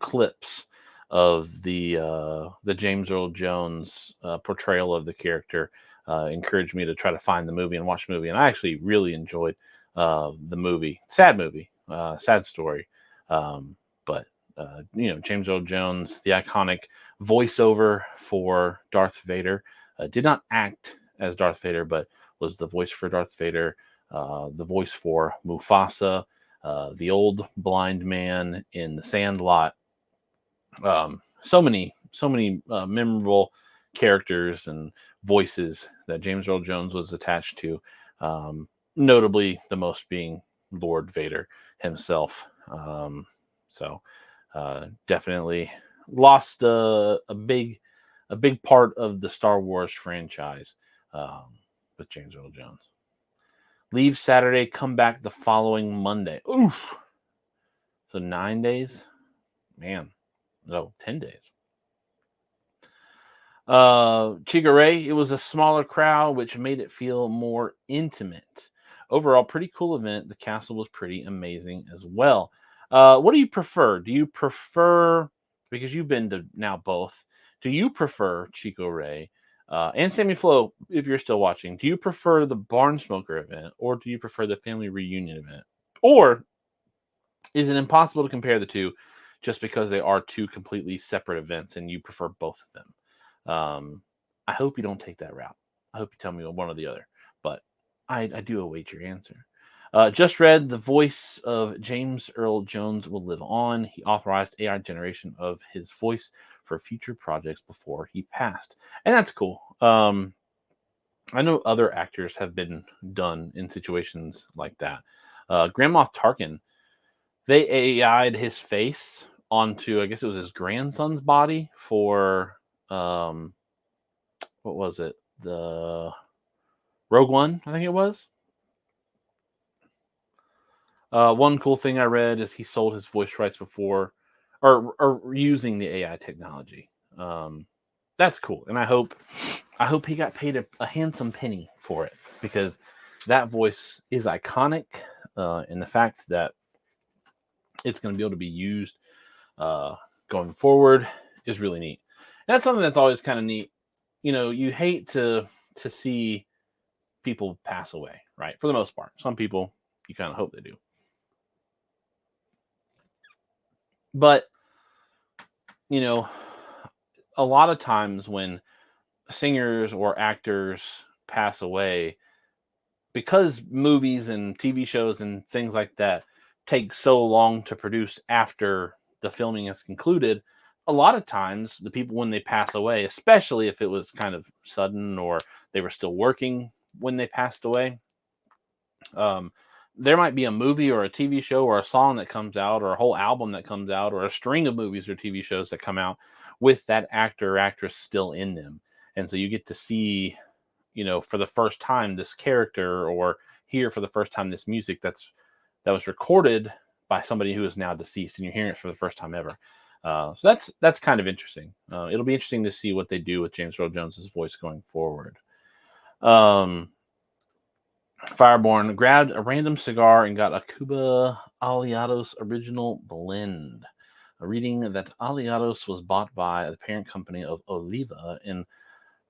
clips of the James Earl Jones portrayal of the character encouraged me to try to find the movie and watch the movie. And I actually really enjoyed the movie. Sad movie, sad story. But James Earl Jones, the iconic voiceover for Darth Vader, did not act as Darth Vader, but was the voice for Darth Vader, the voice for Mufasa, the old blind man in The Sandlot. So many memorable characters and voices that James Earl Jones was attached to. Notably, the most being Lord Vader himself. Definitely lost a big part of the Star Wars franchise with James Earl Jones. Leave Saturday, come back the following Monday. Oof. So 9 days, man. No, 10 days. Cigar, it was a smaller crowd, which made it feel more intimate. Overall, pretty cool event. The castle was pretty amazing as well. What do you prefer? Do you prefer, because you've been to now both, do you prefer Chico Ray and Sammy Flo, if you're still watching, do you prefer the Barn Smoker event or do you prefer the family reunion event? Or is it impossible to compare the two just because they are two completely separate events and you prefer both of them? I hope you don't take that route. I hope you tell me one or the other, but I do await your answer. Just read the voice of James Earl Jones will live on. He authorized AI generation of his voice for future projects before he passed. And that's cool. I know other actors have been done in situations like that. Grand Moff Tarkin, they AI'd his face onto, I guess it was his grandson's body for, what was it? The Rogue One, I think it was. One cool thing I read is he sold his voice rights before, or using the AI technology. That's cool, and I hope he got paid a handsome penny for it, because that voice is iconic, and the fact that it's going to be able to be used going forward is really neat. And that's something that's always kind of neat. You hate to see people pass away, right? For the most part, some people you kind of hope they do. But, a lot of times when singers or actors pass away, because movies and TV shows and things like that take so long to produce after the filming is concluded, a lot of times the people, when they pass away, especially if it was kind of sudden or they were still working when they passed away, there might be a movie or a TV show or a song that comes out or a whole album that comes out or a string of movies or TV shows that come out with that actor or actress still in them. And so you get to see, for the first time this character, or hear for the first time this music that was recorded by somebody who is now deceased, and you're hearing it for the first time ever. So that's kind of interesting. It'll be interesting to see what they do with James Earl Jones's voice going forward. Fireborn grabbed a random cigar and got a Cuba Aliados original blend. A reading that Aliados was bought by the parent company of Oliva and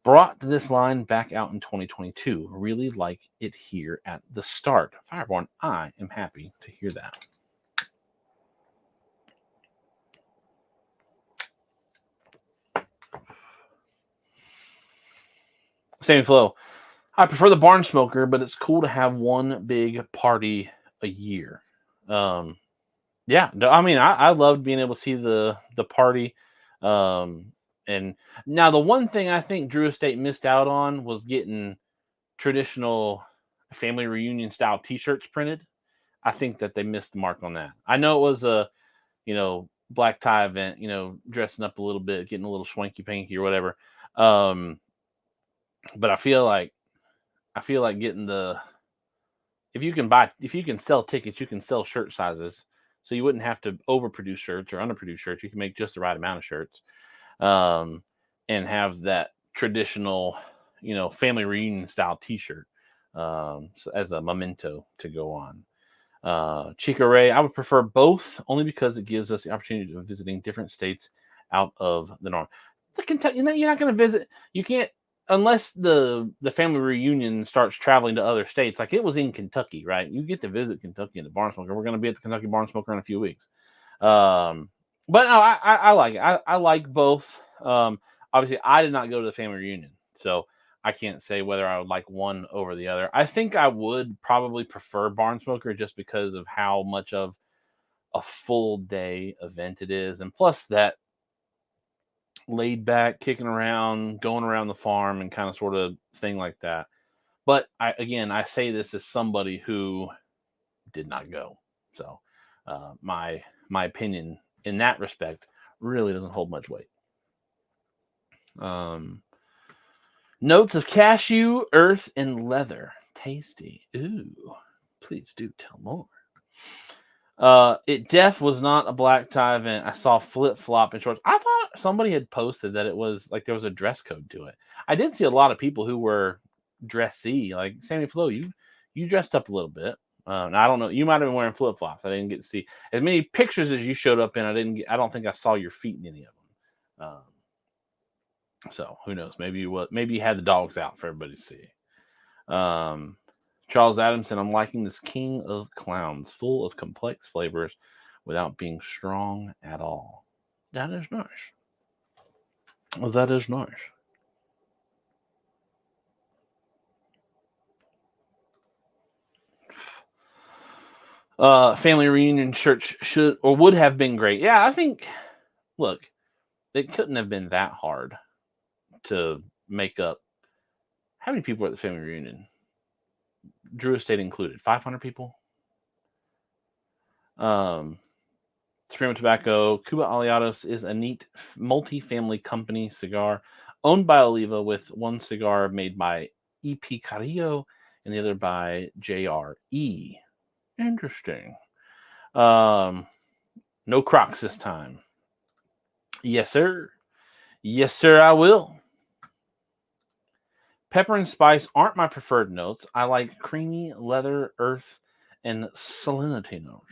brought this line back out in 2022. Really like it here at the start. Fireborn, I am happy to hear that. Sammy Flo, I prefer the Barn Smoker, but it's cool to have one big party a year. Yeah, I mean, I loved being able to see the party. And now the one thing I think Drew Estate missed out on was getting traditional family reunion style T-shirts printed. I think that they missed the mark on that. I know it was a, black tie event, dressing up a little bit, getting a little swanky panky or whatever. But I feel like getting if you can sell tickets, you can sell shirt sizes. So you wouldn't have to overproduce shirts or underproduce shirts. You can make just the right amount of shirts, and have that traditional, family reunion style T-shirt, so as a memento to go on. Chico Ray, I would prefer both, only because it gives us the opportunity of visiting different states out of the norm. Kentucky, you're not going to visit. You can't. unless the family reunion starts traveling to other states, like it was in Kentucky, right? You get to visit Kentucky in the Barn Smoker. We're going to be at the Kentucky Barn Smoker in a few weeks. But no, I like it. I like both. Obviously, I did not go to the family reunion, so I can't say whether I would like one over the other. I think I would probably prefer Barn Smoker just because of how much of a full day event it is, and plus that laid back, kicking around, going around the farm, and kind of sort of thing like that. But I say this as somebody who did not go, so my opinion in that respect really doesn't hold much weight. Notes of cashew, earth, and leather. Tasty. Ooh, please do tell more. It def was not a black tie event. I saw flip flop and shorts. I thought somebody had posted that it was like there was a dress code to it. I did see a lot of people who were dressy, like Sammy Flo. You dressed up a little bit. I don't know. You might have been wearing flip flops. I didn't get to see as many pictures as you showed up in. I don't think I saw your feet in any of them. So who knows? Maybe you had the dogs out for everybody to see. Charles Adamson, I'm liking this king of clowns, full of complex flavors without being strong at all. That is nice. That is nice. Family reunion church should or would have been great. Yeah, I think. Look, it couldn't have been that hard to make up. How many people were at the family reunion? Drew Estate included. 500 people. Supremo Tobacco, Cuba Aliados is a neat multi-family company cigar owned by Oliva, with one cigar made by E.P. Carrillo and the other by J.R.E. Interesting. No Crocs this time. Yes, sir. Yes, sir, I will. Pepper and spice aren't my preferred notes. I like creamy, leather, earth, and salinity notes.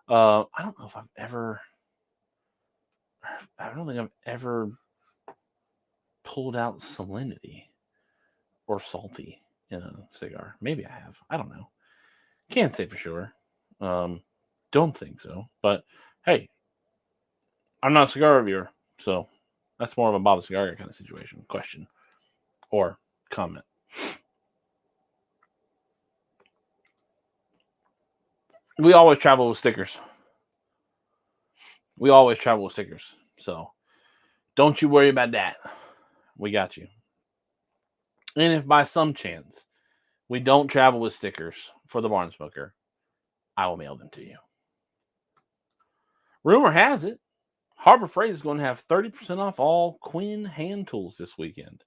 I don't know if I've ever. I don't think I've ever pulled out salinity or salty in a cigar. Maybe I have. I don't know. Can't say for sure. Don't think so. But hey, I'm not a cigar reviewer, so that's more of a Bob the Cigar Guy kind of situation. Question or comment. We always travel with stickers. So don't you worry about that. We got you. And if by some chance we don't travel with stickers for the Barn Smoker, I will mail them to you. Rumor has it, Harbor Freight is going to have 30% off all Quinn hand tools this weekend.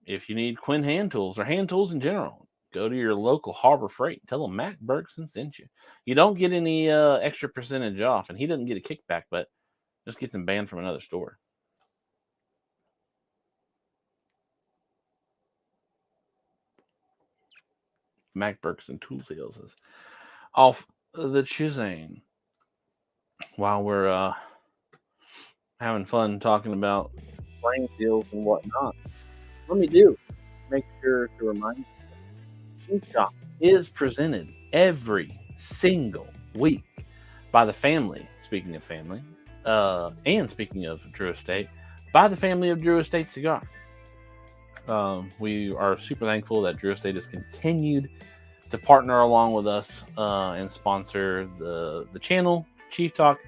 If you need Quinn hand tools or hand tools in general, go to your local Harbor Freight. Tell them Mac Bergson sent you. You don't get any extra percentage off, and he doesn't get a kickback, but just gets him banned from another store. Mac Bergson Tool Sales is off the chisane. While we're having fun talking about brain deals and whatnot, let me make sure to remind you Cheap Shop is presented every single week by the family, speaking of family, and speaking of Drew Estate, by the family of Drew Estate Cigar. We are super thankful that Drew Estate has continued to partner along with us and sponsor the channel, Chief Talk.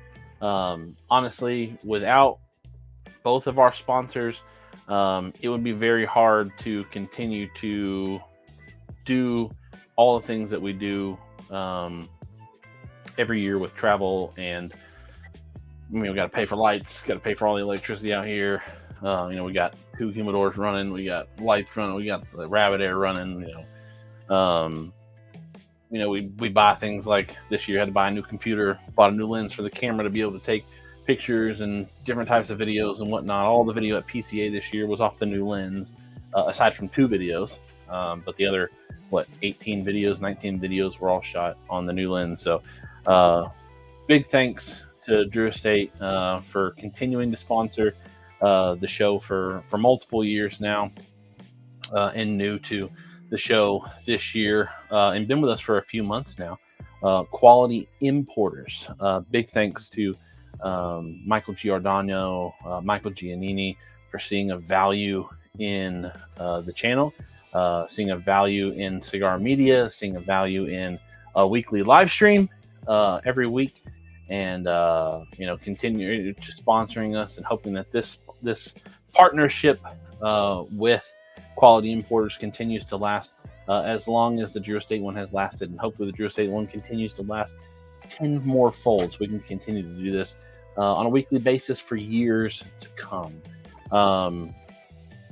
Honestly, without both of our sponsors, it would be very hard to continue to do all the things that we do every year with travel, and we got to pay for lights, got to pay for all the electricity out here. We got 2 humidors running, we got lights running, we got the rabbit air running. We buy things like this year, had to buy a new computer, bought a new lens for the camera to be able to take pictures and different types of videos and whatnot. All the video at PCA this year was off the new lens, aside from 2 videos. But the other, 18 videos, 19 videos were all shot on the new lens. So big thanks to Drew Estate for continuing to sponsor the show for multiple years now. and new to the show this year, and been with us for a few months now. Quality Importers. Big thanks to Michael Giordano, Michael Giannini for seeing a value in the channel, seeing a value in Cigar Media, seeing a value in a weekly live stream every week, and continue sponsoring us and hoping that this partnership with Quality Importers continues to last as long as the Drew Estate one has lasted, and hopefully the Drew Estate one continues to last 10 more folds. We can continue to do this on a weekly basis for years to come.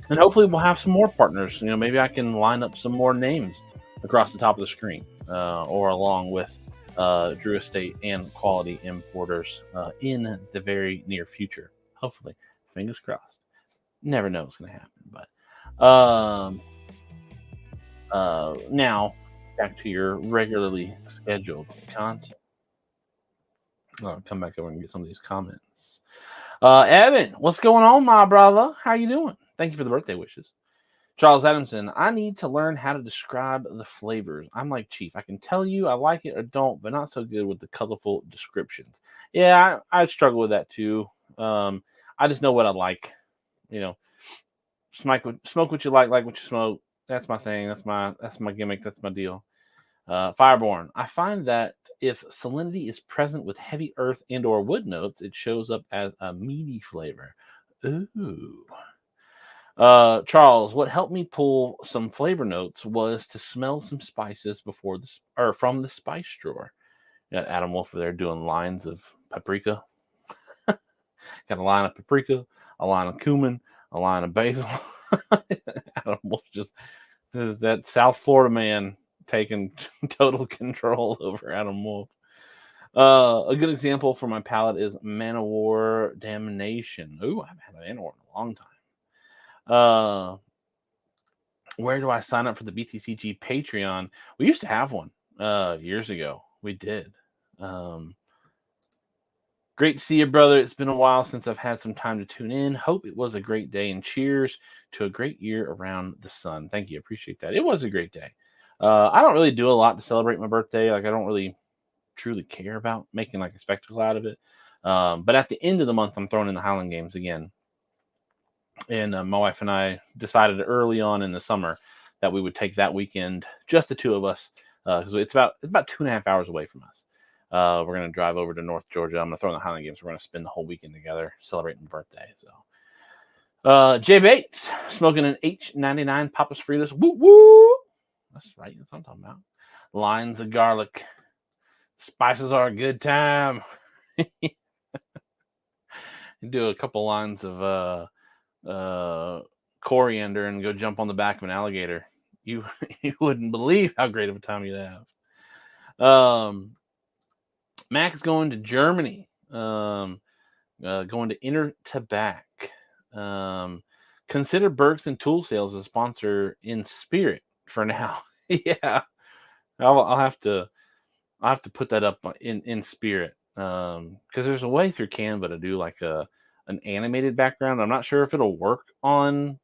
And hopefully we'll have some more partners. Maybe I can line up some more names across the top of the screen or along with Drew Estate and Quality Importers in the very near future. Hopefully, fingers crossed. Never know what's going to happen. But now, back to your regularly scheduled content. I'll come back over and get some of these comments. Evan, what's going on, my brother? How you doing? Thank you for the birthday wishes. Charles Adamson, I need to learn how to describe the flavors. I'm like Chief. I can tell you I like it or don't, but not so good with the colorful descriptions. Yeah, I struggle with that too. I just know what I like. Smoke what you like what you smoke. That's my thing. That's my gimmick. That's my deal. Fireborn, I find that if salinity is present with heavy earth and or wood notes, it shows up as a meaty flavor. Ooh. Charles, what helped me pull some flavor notes was to smell some spices from the spice drawer. Got Adam Wolf there doing lines of paprika. Got a line of paprika, a line of cumin, a line of basil. Adam Wolf just is that South Florida man taking total control over Adam Wolf. A good example for my palate is Man-O-War Damnation. Ooh, I haven't had a Man-O-War in a long time. Where do I sign up for the BTCG Patreon? We used to have one years ago. We did. Great to see you, brother. It's been a while since I've had some time to tune in. Hope it was a great day, and cheers to a great year around the sun. Thank you. Appreciate that. It was a great day. I don't really do a lot to celebrate my birthday. Like, I don't really truly care about making like a spectacle out of it. But at the end of the month, I'm throwing in the Highland Games again. And my wife and I decided early on in the summer that we would take that weekend, just the two of us, because it's about 2.5 hours away from us. We're going to drive over to North Georgia. I'm going to throw in the Highland Games. We're going to spend the whole weekend together celebrating birthday. So, Jay Bates smoking an H99 Papas Fritas. Woo woo! That's right. That's what I'm talking about. Lines of garlic. Spices are a good time. Do a couple lines of coriander and go jump on the back of an alligator. You wouldn't believe how great of a time you'd have. Mac's going to Germany. Going to Inter Tabac. Consider Berks and Tool Sales a sponsor in spirit for now. Yeah, I'll have to put that up in spirit because there's a way through Canva to do like an animated background. I'm not sure if it'll work on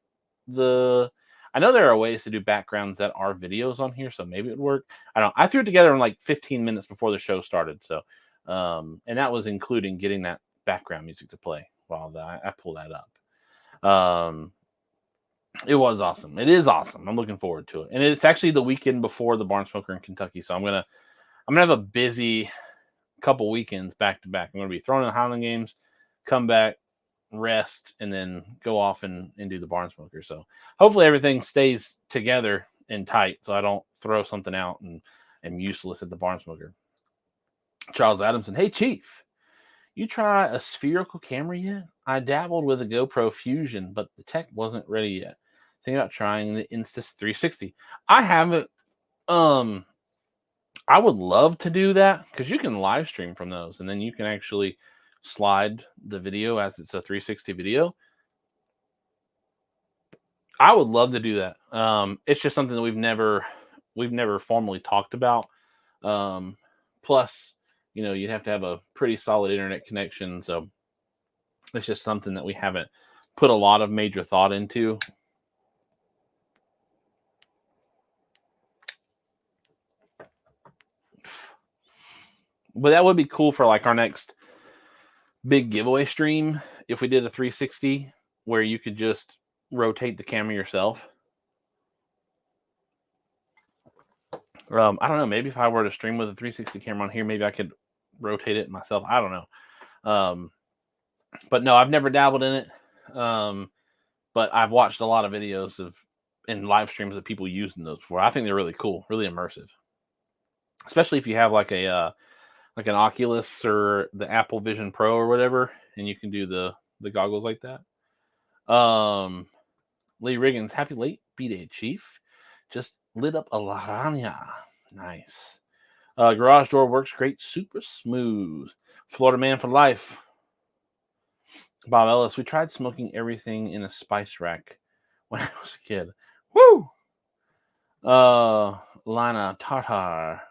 the. I know there are ways to do backgrounds that are videos on here, so maybe it would work. I threw it together in like 15 minutes before the show started, so and that was including getting that background music to play while I pull that up. It was awesome. It is awesome. I'm looking forward to it, and it's actually the weekend before the Barn Smoker in Kentucky, so I'm gonna have a busy couple weekends back to back. I'm gonna be throwing in the Highland Games, come back, rest, and then go off and do the Barn Smoker. So hopefully everything stays together and tight, so I don't throw something out and am useless at the Barn Smoker. Charles Adamson, hey Chief, you try a spherical camera yet? I dabbled with a GoPro Fusion, but the tech wasn't ready yet. Think about trying the Instas 360. I haven't. I would love to do that because you can live stream from those, and then you can actually slide the video as it's a 360 video. I would love to do that. It's just something that we've never formally talked about. Plus, you'd have to have a pretty solid internet connection, so it's just something that we haven't put a lot of major thought into. But that would be cool for like our next big giveaway stream if we did a 360 where you could just rotate the camera yourself. I don't know. Maybe if I were to stream with a 360 camera on here, maybe I could rotate it myself. I don't know. But no, I've never dabbled in it. But I've watched a lot of videos of in live streams of people using those before. I think they're really cool, really immersive, especially if you have like a like an Oculus or the Apple Vision Pro or whatever, and you can do the goggles like that. Lee Riggins, happy late B-Day, Chief. Just lit up a lasagna. Nice. Garage door works great, super smooth. Florida man for life. Bob Ellis, we tried smoking everything in a spice rack when I was a kid. Woo! Lana Tartar.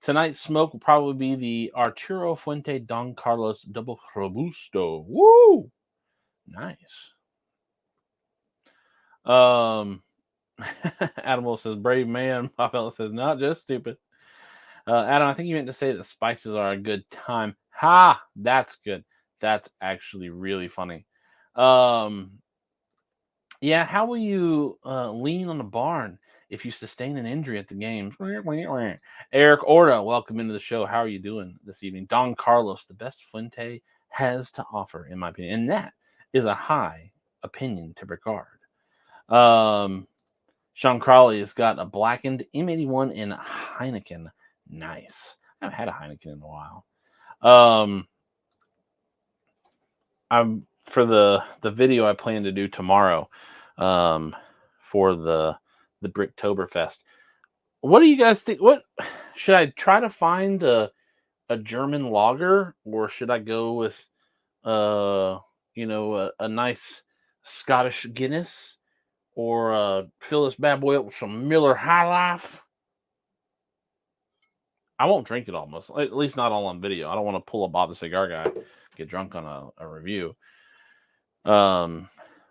Tonight's smoke will probably be the Arturo Fuente Don Carlos Double Robusto. Woo! Nice. Adam Will says, brave man. Bob Ellis says, not just stupid. Adam, I think you meant to say that spices are a good time. Ha! That's good. That's actually really funny. Yeah, how will you lean on the barn if you sustain an injury at the games? Eric Orta, welcome into the show. How are you doing this evening? Don Carlos, the best Fuente has to offer, in my opinion. And that is a high opinion to regard. Sean Crawley has got a blackened M81 in Heineken. Nice. I haven't had a Heineken in a while. I'm for the video I plan to do tomorrow, for the Bricktoberfest. What do you guys think? What should I try to find a German lager, or should I go with a nice Scottish Guinness, or fill this bad boy up with some Miller High Life? I won't drink it almost, at least not all on video. I don't want to pull a Bob the Cigar Guy, get drunk on a review.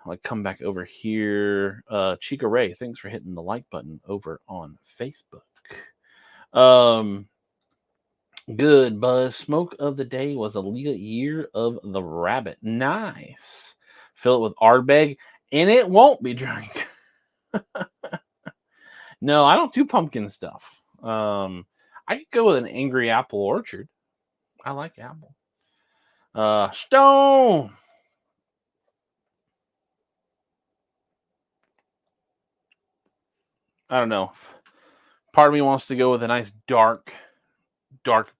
Like come back over here. Chica Ray, thanks for hitting the like button over on Facebook. Good buzz. Smoke of the day was a year of the rabbit. Nice. Fill it with Ardbeg, and it won't be drank. No, I don't do pumpkin stuff. I could go with an Angry Apple Orchard. I like apple. Stone. I don't know. Part of me wants to go with a nice dark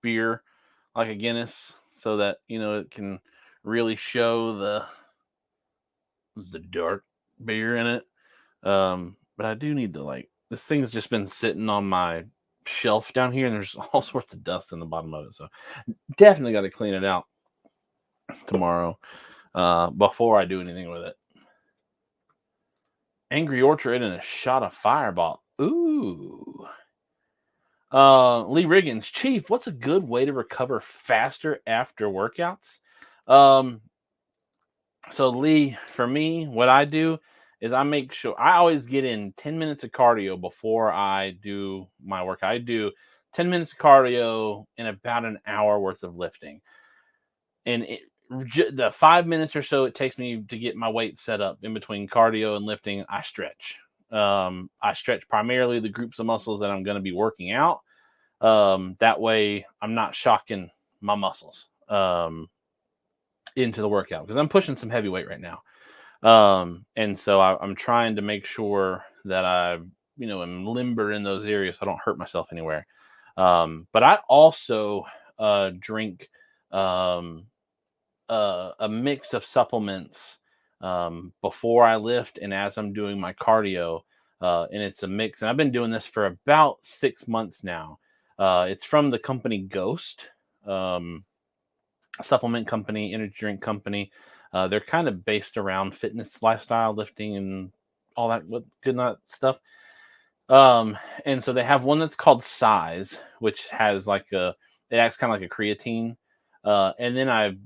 beer, like a Guinness, so that it can really show the dark beer in it. But I do need to this thing's just been sitting on my shelf down here, and there's all sorts of dust in the bottom of it. So definitely got to clean it out tomorrow before I do anything with it. Angry Orchard and a shot of Fireball. Ooh. Lee Riggins, Chief, what's a good way to recover faster after workouts? So Lee, for me, what I do is I make sure I always get in 10 minutes of cardio before I do my workout. I do 10 minutes of cardio and about an hour worth of lifting. And the 5 minutes or so it takes me to get my weight set up in between cardio and lifting, I stretch. I stretch primarily the groups of muscles that I'm going to be working out. That way I'm not shocking my muscles into the workout, because I'm pushing some heavy weight right now. And so I'm trying to make sure that I, am limber in those areas so I don't hurt myself anywhere. But I also drink a mix of supplements before I lift and as I'm doing my cardio. And it's a mix. And I've been doing this for about 6 months now. It's from the company Ghost, supplement company, energy drink company. They're kind of based around fitness, lifestyle, lifting, and all that good stuff. And so they have one that's called Size, which has it acts kind of like a creatine. And then I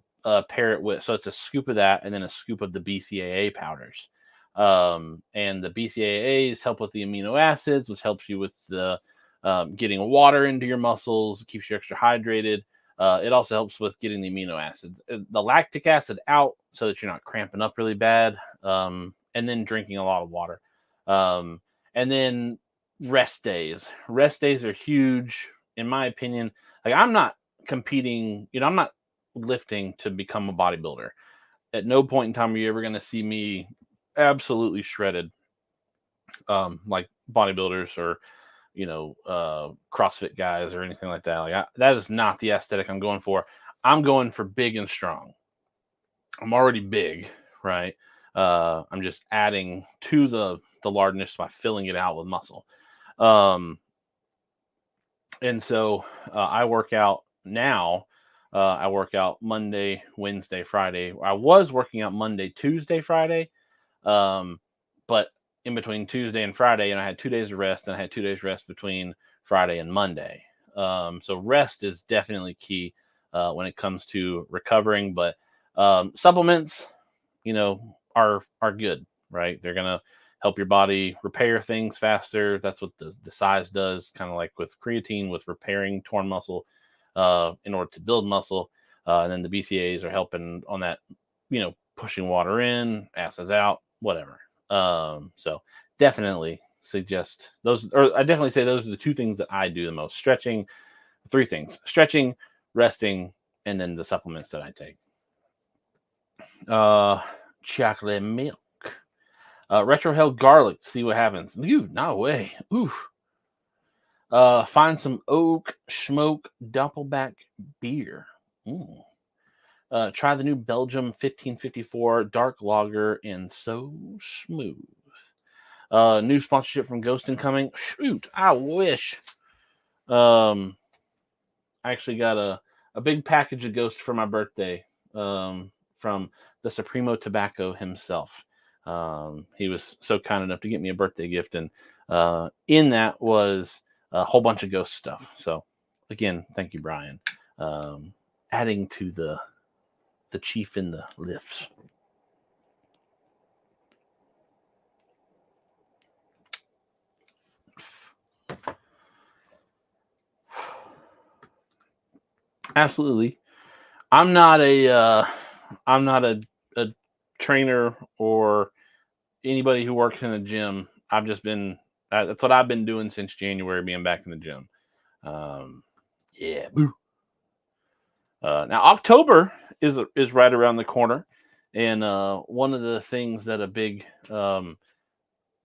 pair it with, so it's a scoop of that and then a scoop of the BCAA powders. And the BCAAs help with the amino acids, which helps you with the getting water into your muscles, keeps you extra hydrated. It also helps with getting the amino acids, the lactic acid out, so that you're not cramping up really bad. And then drinking a lot of water. Um, and then rest days. Rest days are huge, in my opinion. Like, I'm not competing, I'm not lifting to become a bodybuilder. At no point in time are you ever going to see me absolutely shredded, like bodybuilders or CrossFit guys or anything like that. Like, that is not the aesthetic I'm going for. I'm going for big and strong. I'm already big, right? I'm just adding to the largeness by filling it out with muscle. And so I work out now. I work out Monday, Wednesday, Friday. I was working out Monday, Tuesday, Friday. But in between Tuesday and Friday, and I had 2 days of rest, and I had 2 days rest between Friday and Monday. So rest is definitely key when it comes to recovering. But supplements, are good, right? They're gonna help your body repair things faster. That's what the size does, kind of like with creatine, with repairing torn muscle in order to build muscle. And then the BCAAs are helping on that, pushing water in, acids out, whatever. So definitely suggest those, or I definitely say those are the two things that I do the most. Stretching, three things: stretching, resting, and then the supplements that I take. Chocolate milk. Retroheld garlic. See what happens. Dude, no way. Ooh. Find some oak smoke doppelback beer. Ooh. Try the new Belgium 1554 dark lager and so smooth. New sponsorship from Ghost incoming. Shoot, I wish. I actually got a big package of Ghost for my birthday from the Supremo Tobacco himself. He was so kind enough to get me a birthday gift, and in that was a whole bunch of Ghost stuff. So again, thank you, Brian. Adding to the chief in the lifts. Absolutely. I'm not a trainer or anybody who works in a gym. I've just been that's what I've been doing since January, being back in the gym. Yeah. Now October is right around the corner, and one of the things that a big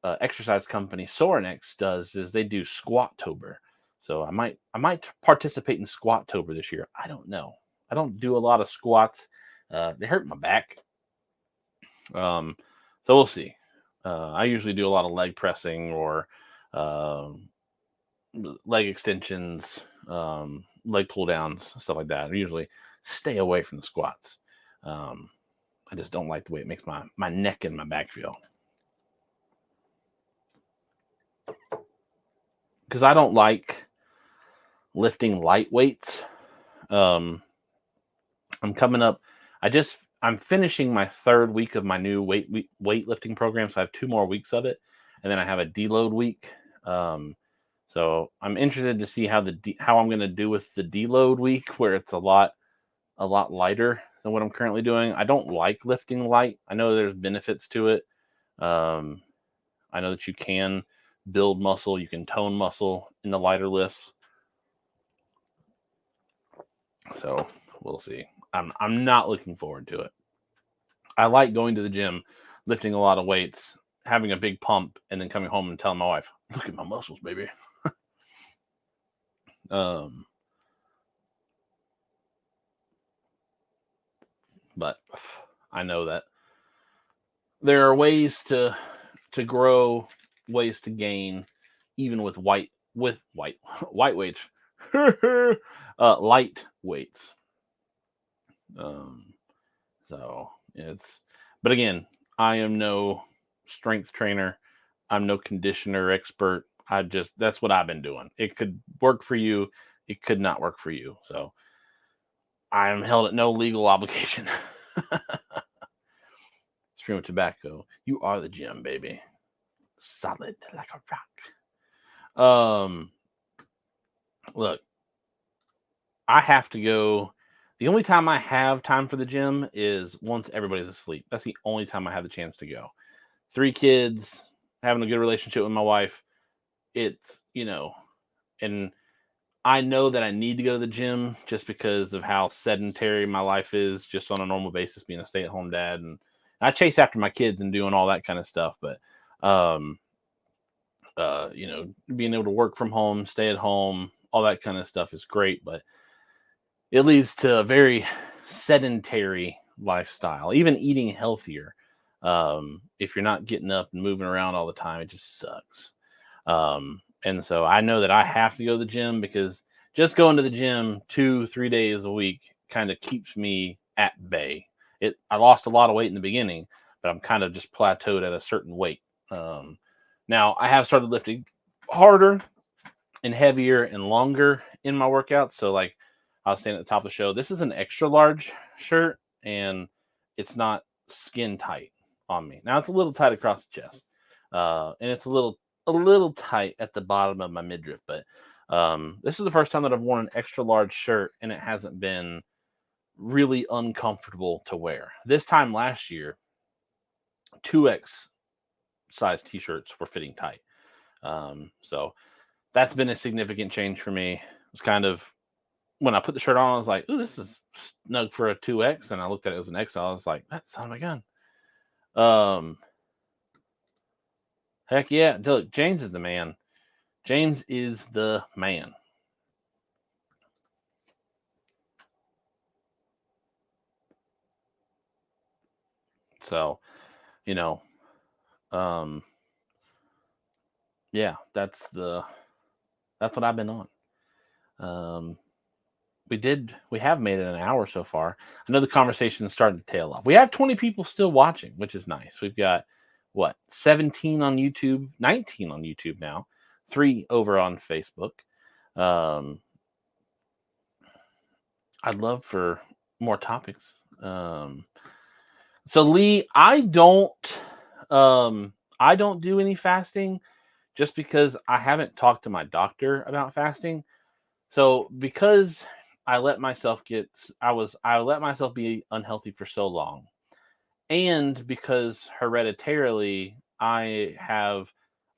exercise company, Sorinex, does is they do Squattober. So I might participate in Squattober this year. I don't know. I don't do a lot of squats. They hurt my back. So we'll see. I usually do a lot of leg pressing or leg extensions, leg pull downs, stuff like that. I usually stay away from the squats. I just don't like the way it makes my neck and my back feel. Because I don't like lifting light weights. I'm coming up. I'm finishing my third week of my new weightlifting program, so I have 2 more weeks of it, and then I have a deload week. So I'm interested to see how I'm going to do with the deload week, where it's a lot lighter than what I'm currently doing. I don't like lifting light. I know there's benefits to it. I know that you can build muscle, you can tone muscle in the lighter lifts. So we'll see. I'm not looking forward to it. I like going to the gym, lifting a lot of weights, having a big pump, and then coming home and telling my wife, "Look at my muscles, baby." But I know that there are ways to grow, ways to gain, even with white weights, light weights. So but again, I am no strength trainer. I'm no conditioner expert. That's what I've been doing. It could work for you. It could not work for you. So I am held at no legal obligation. Stream of tobacco. You are the gym, baby. Solid like a rock. Look, I have to go. The only time I have time for the gym is once everybody's asleep. That's the only time I have the chance to go. 3 kids, having a good relationship with my wife. It's, and I know that I need to go to the gym just because of how sedentary my life is, just on a normal basis, being a stay-at-home dad, and I chase after my kids and doing all that kind of stuff. But, um, being able to work from home, stay at home, all that kind of stuff is great. But it leads to a very sedentary lifestyle. Even eating healthier, if you're not getting up and moving around all the time, it just sucks. And so I know that I have to go to the gym because just going to the gym 2, 3 days a week kind of keeps me at bay. I lost a lot of weight in the beginning, but I'm kind of just plateaued at a certain weight. Um, Now I have started lifting harder and heavier and longer in my workouts. So like I was saying at the top of the show, this is an extra large shirt and it's not skin tight on me. Now it's a little tight across the chest. And it's a little tight at the bottom of my midriff, but this is the first time that I've worn an extra large shirt and it hasn't been really uncomfortable to wear. This time last year, 2X size t-shirts were fitting tight. So that's been a significant change for me. It's kind of when I put the shirt on, I was like, "Ooh, this is snug for a 2X." And I looked at it as an XL. I was like, "That son of a gun." Um, Heck yeah. Look, James is the man. James is the man. So, you know, um, yeah, that's what I've been on. Um, we have made it an hour so far. I know the conversation started to tail off. We have 20 people still watching, which is nice. We've got what, 17 on YouTube, 19 on YouTube now, 3 over on Facebook. Um, I'd love for more topics. Um, so Lee, I don't do any fasting just because I haven't talked to my doctor about fasting. So because I let myself be unhealthy for so long, and because hereditarily I have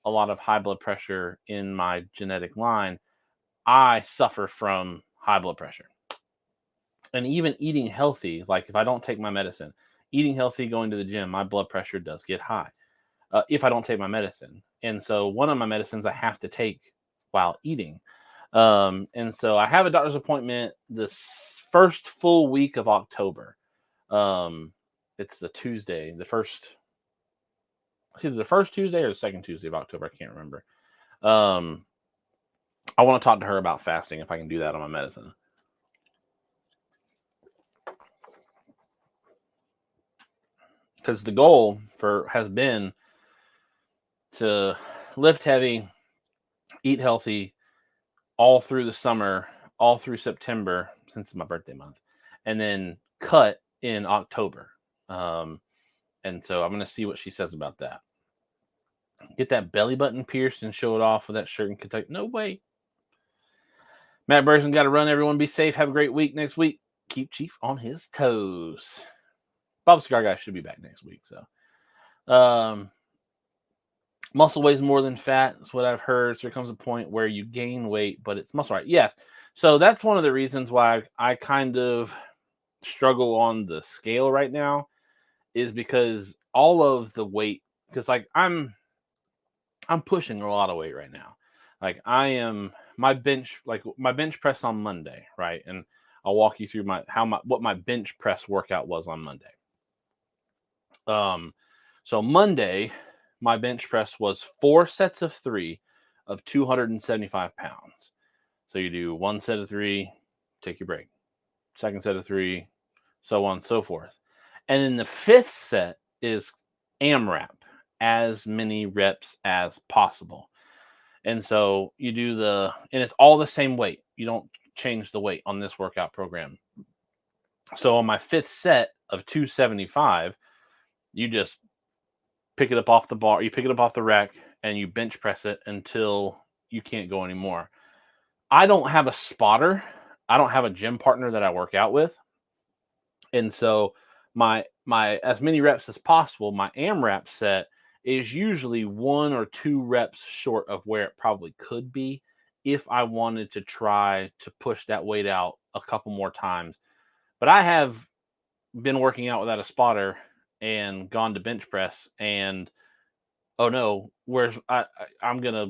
a lot of high blood pressure in my genetic line, I suffer from high blood pressure. And even eating healthy, like if I don't take my medicine, eating healthy, going to the gym, my blood pressure does get high if I don't take my medicine. And so one of my medicines I have to take while eating. And so I have a doctor's appointment this first full week of October. Um, it's the Tuesday, either the first Tuesday or the second Tuesday of October. I can't remember. Um, I want to talk to her about fasting if I can do that on my medicine. Because the goal has been to lift heavy, eat healthy all through the summer, all through September, since it's my birthday month, and then cut in October. Um, and so I'm going to see what she says about that. Get that belly button pierced and show it off with that shirt in Kentucky. No way. Matt Burson got to run. Everyone be safe. Have a great week next week. Keep Chief on his toes. Bob Cigar Guy should be back next week. So, muscle weighs more than fat. That's what I've heard. So there comes a point where you gain weight, but it's muscle, right? Yes. So that's one of the reasons why I kind of struggle on the scale right now, is because all of the weight, because like I'm pushing a lot of weight right now. Like my bench press on Monday, right? And I'll walk you through what my bench press workout was on Monday. So Monday, my bench press was 4 sets of 3 of 275 pounds. So you do 1 set of 3, take your break. Second set of 3, so on and so forth. And then the 5th set is AMRAP, as many reps as possible. And so you do and it's all the same weight. You don't change the weight on this workout program. So on my 5th set of 275, you just pick it up off the bar, you pick it up off the rack, and you bench press it until you can't go anymore. I don't have a spotter. I don't have a gym partner that I work out with, and so my as many reps as possible. My AMRAP set is usually 1 or 2 reps short of where it probably could be if I wanted to try to push that weight out a couple more times. But I have been working out without a spotter and gone to bench press, and oh no, where's I'm gonna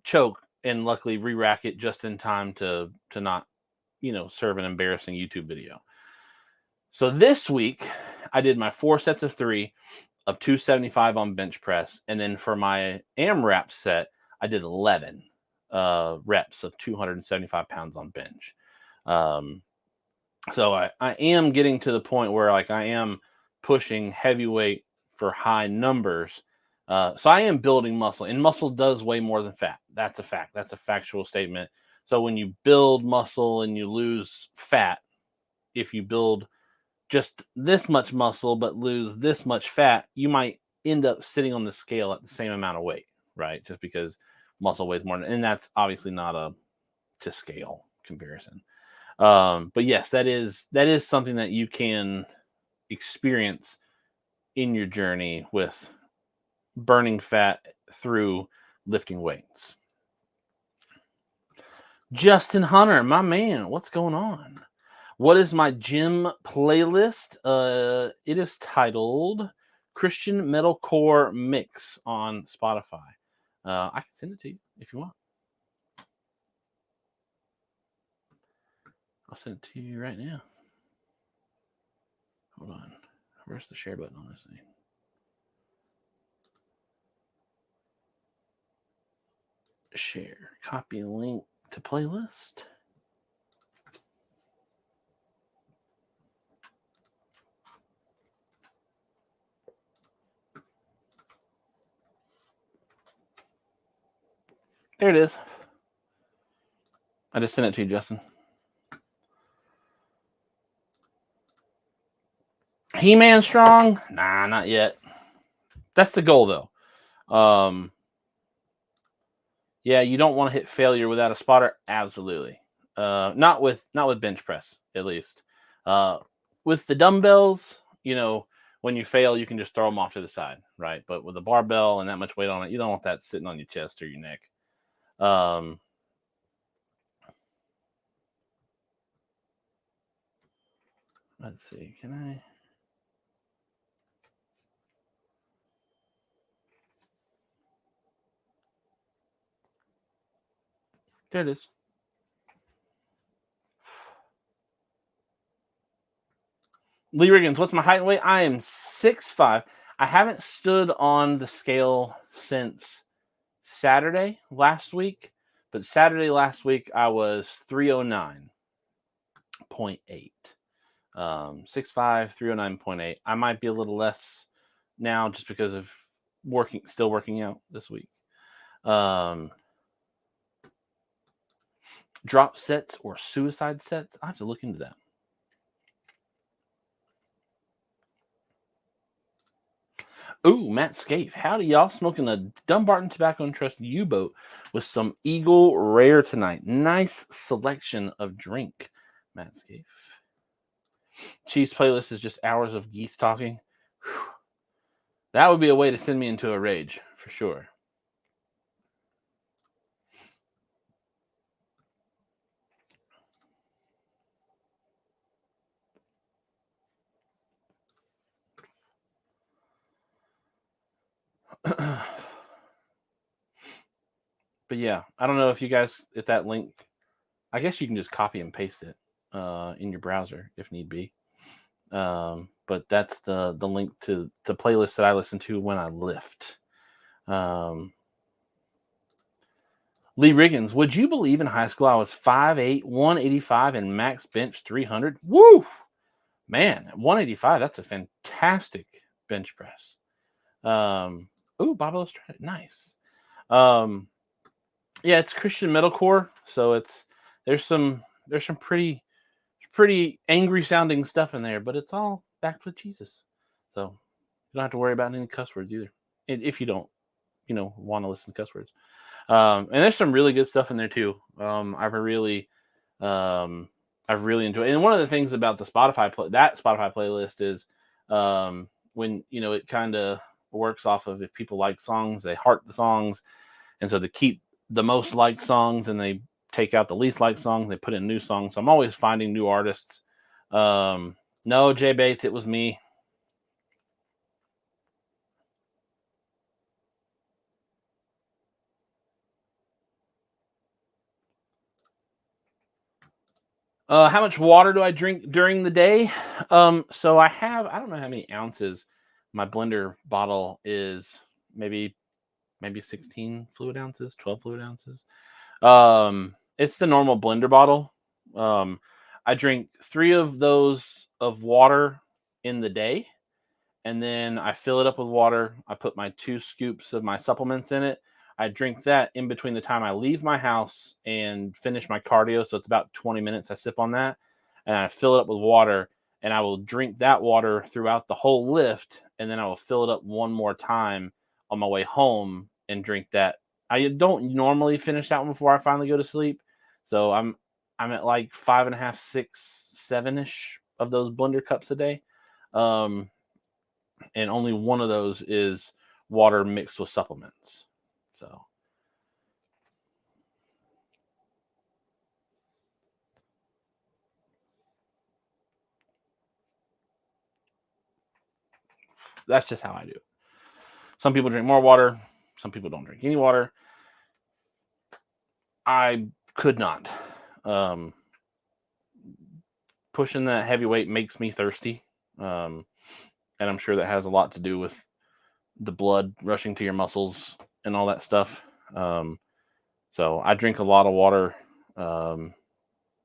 choke, and luckily re-rack it just in time to not serve an embarrassing YouTube video. So this week I did my 4 sets of 3 of 275 on bench press, and then for my AMRAP set I did 11 reps of 275 pounds on bench. Um, so I am getting to the point where like I am pushing heavyweight for high numbers. So I am building muscle, and muscle does weigh more than fat. That's a fact. That's a factual statement. So when you build muscle and you lose fat, if you build just this much muscle but lose this much fat, you might end up sitting on the scale at the same amount of weight, right? Just because muscle weighs more, and that's obviously not a to scale comparison. But yes, that is something that you can experience in your journey with burning fat through lifting weights. Justin Hunter, my man, what's going on? What is my gym playlist? It is titled Christian Metalcore Mix on Spotify. I can send it to you if you want. I'll send it to you right now. Hold on. Where's the share button on this thing? Share. Copy link to playlist. There it is. I just sent it to you, Justin. He-Man strong? Nah, not yet. That's the goal, though. Yeah, you don't want to hit failure without a spotter. Absolutely. Not with bench press, at least. With the dumbbells, when you fail, you can just throw them off to the side, right? But with a barbell and that much weight on it, you don't want that sitting on your chest or your neck. Let's see. Can I? There it is. Lee Riggins, what's my height and weight? I am 6'5". I haven't stood on the scale since Saturday last week, but Saturday last week I was 309.8. 6'5", 309.8. I might be a little less now just because of still working out this week. Drop sets or suicide sets? I have to look into that. Ooh, Matt Scaife. Howdy, y'all. Smoking a Dumbarton Tobacco and Trust U-boat with some Eagle Rare tonight. Nice selection of drink, Matt Scaife. Chiefs playlist is just hours of geese talking. Whew. That would be a way to send me into a rage, for sure. But yeah, I don't know if you guys, if that link, I guess you can just copy and paste it in your browser if need be. But that's the link to the playlist that I listen to when I lift. Lee Riggins, would you believe in high school I was 5'8", 185, and max bench 300? Woo! Man, 185, that's a fantastic bench press. Ooh, Bob Illustrated, nice. Yeah, it's Christian metalcore, so there's some pretty angry sounding stuff in there, but it's all backed with Jesus. So you don't have to worry about any cuss words either. If you don't, want to listen to cuss words. And there's some really good stuff in there too. I I've really enjoyed. And one of the things about the Spotify playlist is when it kind of works off of if people like songs, they heart the songs, and so they keep the most liked songs and they take out the least liked songs. They put in new songs. So I'm always finding new artists. No, Jay Bates, it was me. How much water do I drink during the day? So I don't know how many ounces my blender bottle is. Maybe 16 fluid ounces, 12 fluid ounces. It's the normal blender bottle. Um, I drink 3 of those of water in the day, and then I fill it up with water. I put my 2 scoops of my supplements in it. I drink that in between the time I leave my house and finish my cardio. So it's about 20 minutes. I sip on that and I fill it up with water, and I will drink that water throughout the whole lift. And then I will fill it up one more time on my way home and drink that. I don't normally finish that one before I finally go to sleep. So I'm at like 5.5, 6, 7-ish of those blender cups a day. And only one of those is water mixed with supplements. So that's just how I do it. Some people drink more water, some people don't drink any water. I could not. Pushing that heavy weight makes me thirsty. And I'm sure that has a lot to do with the blood rushing to your muscles and all that stuff. So I drink a lot of water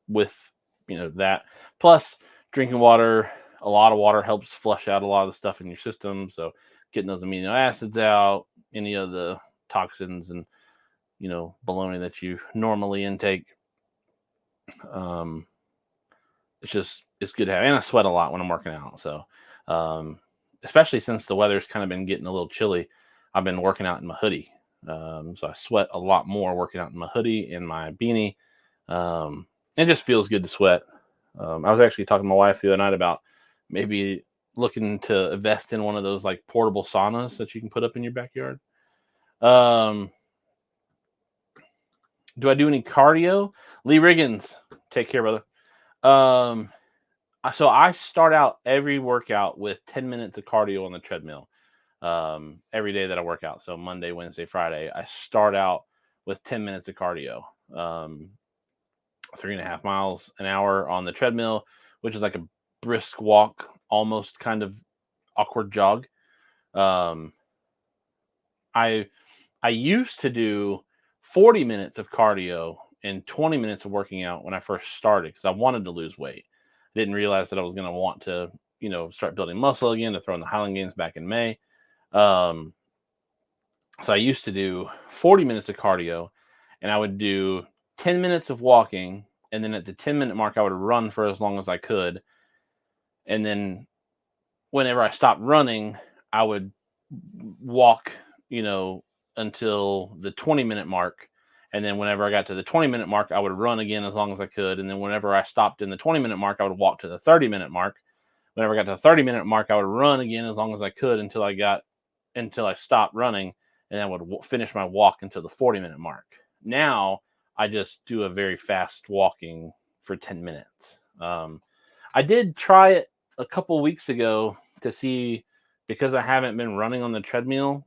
with that. Plus, drinking water, a lot of water helps flush out a lot of the stuff in your system. So getting those amino acids out, any of the toxins and baloney that you normally intake. It's good to have. And I sweat a lot when I'm working out. So especially since the weather's kind of been getting a little chilly, I've been working out in my hoodie. So I sweat a lot more working out in my hoodie and my beanie. It just feels good to sweat. I was actually talking to my wife the other night about maybe looking to invest in one of those like portable saunas that you can put up in your backyard. Do I do any cardio? Lee Riggins, take care, brother. So I start out every workout with 10 minutes of cardio on the treadmill. Every day that I work out. So Monday, Wednesday, Friday, I start out with 10 minutes of cardio. 3.5 miles an hour on the treadmill, which is like a brisk walk, almost kind of awkward jog. I used to do 40 minutes of cardio and 20 minutes of working out when I first started because I wanted to lose weight. I didn't realize that I was going to want to, start building muscle again to throw in the Highland Games back in May. So I used to do 40 minutes of cardio, and I would do 10 minutes of walking, and then at the 10-minute mark, I would run for as long as I could. And then whenever I stopped running, I would walk, until the 20-minute mark. And then whenever I got to the 20-minute mark, I would run again as long as I could. And then whenever I stopped in the 20-minute mark, I would walk to the 30-minute mark. Whenever I got to the 30-minute mark, I would run again as long as I could until I stopped running, and then I would finish my walk until the 40-minute mark. Now I just do a very fast walking for 10 minutes. I did try it a couple weeks ago to see, because I haven't been running on the treadmill.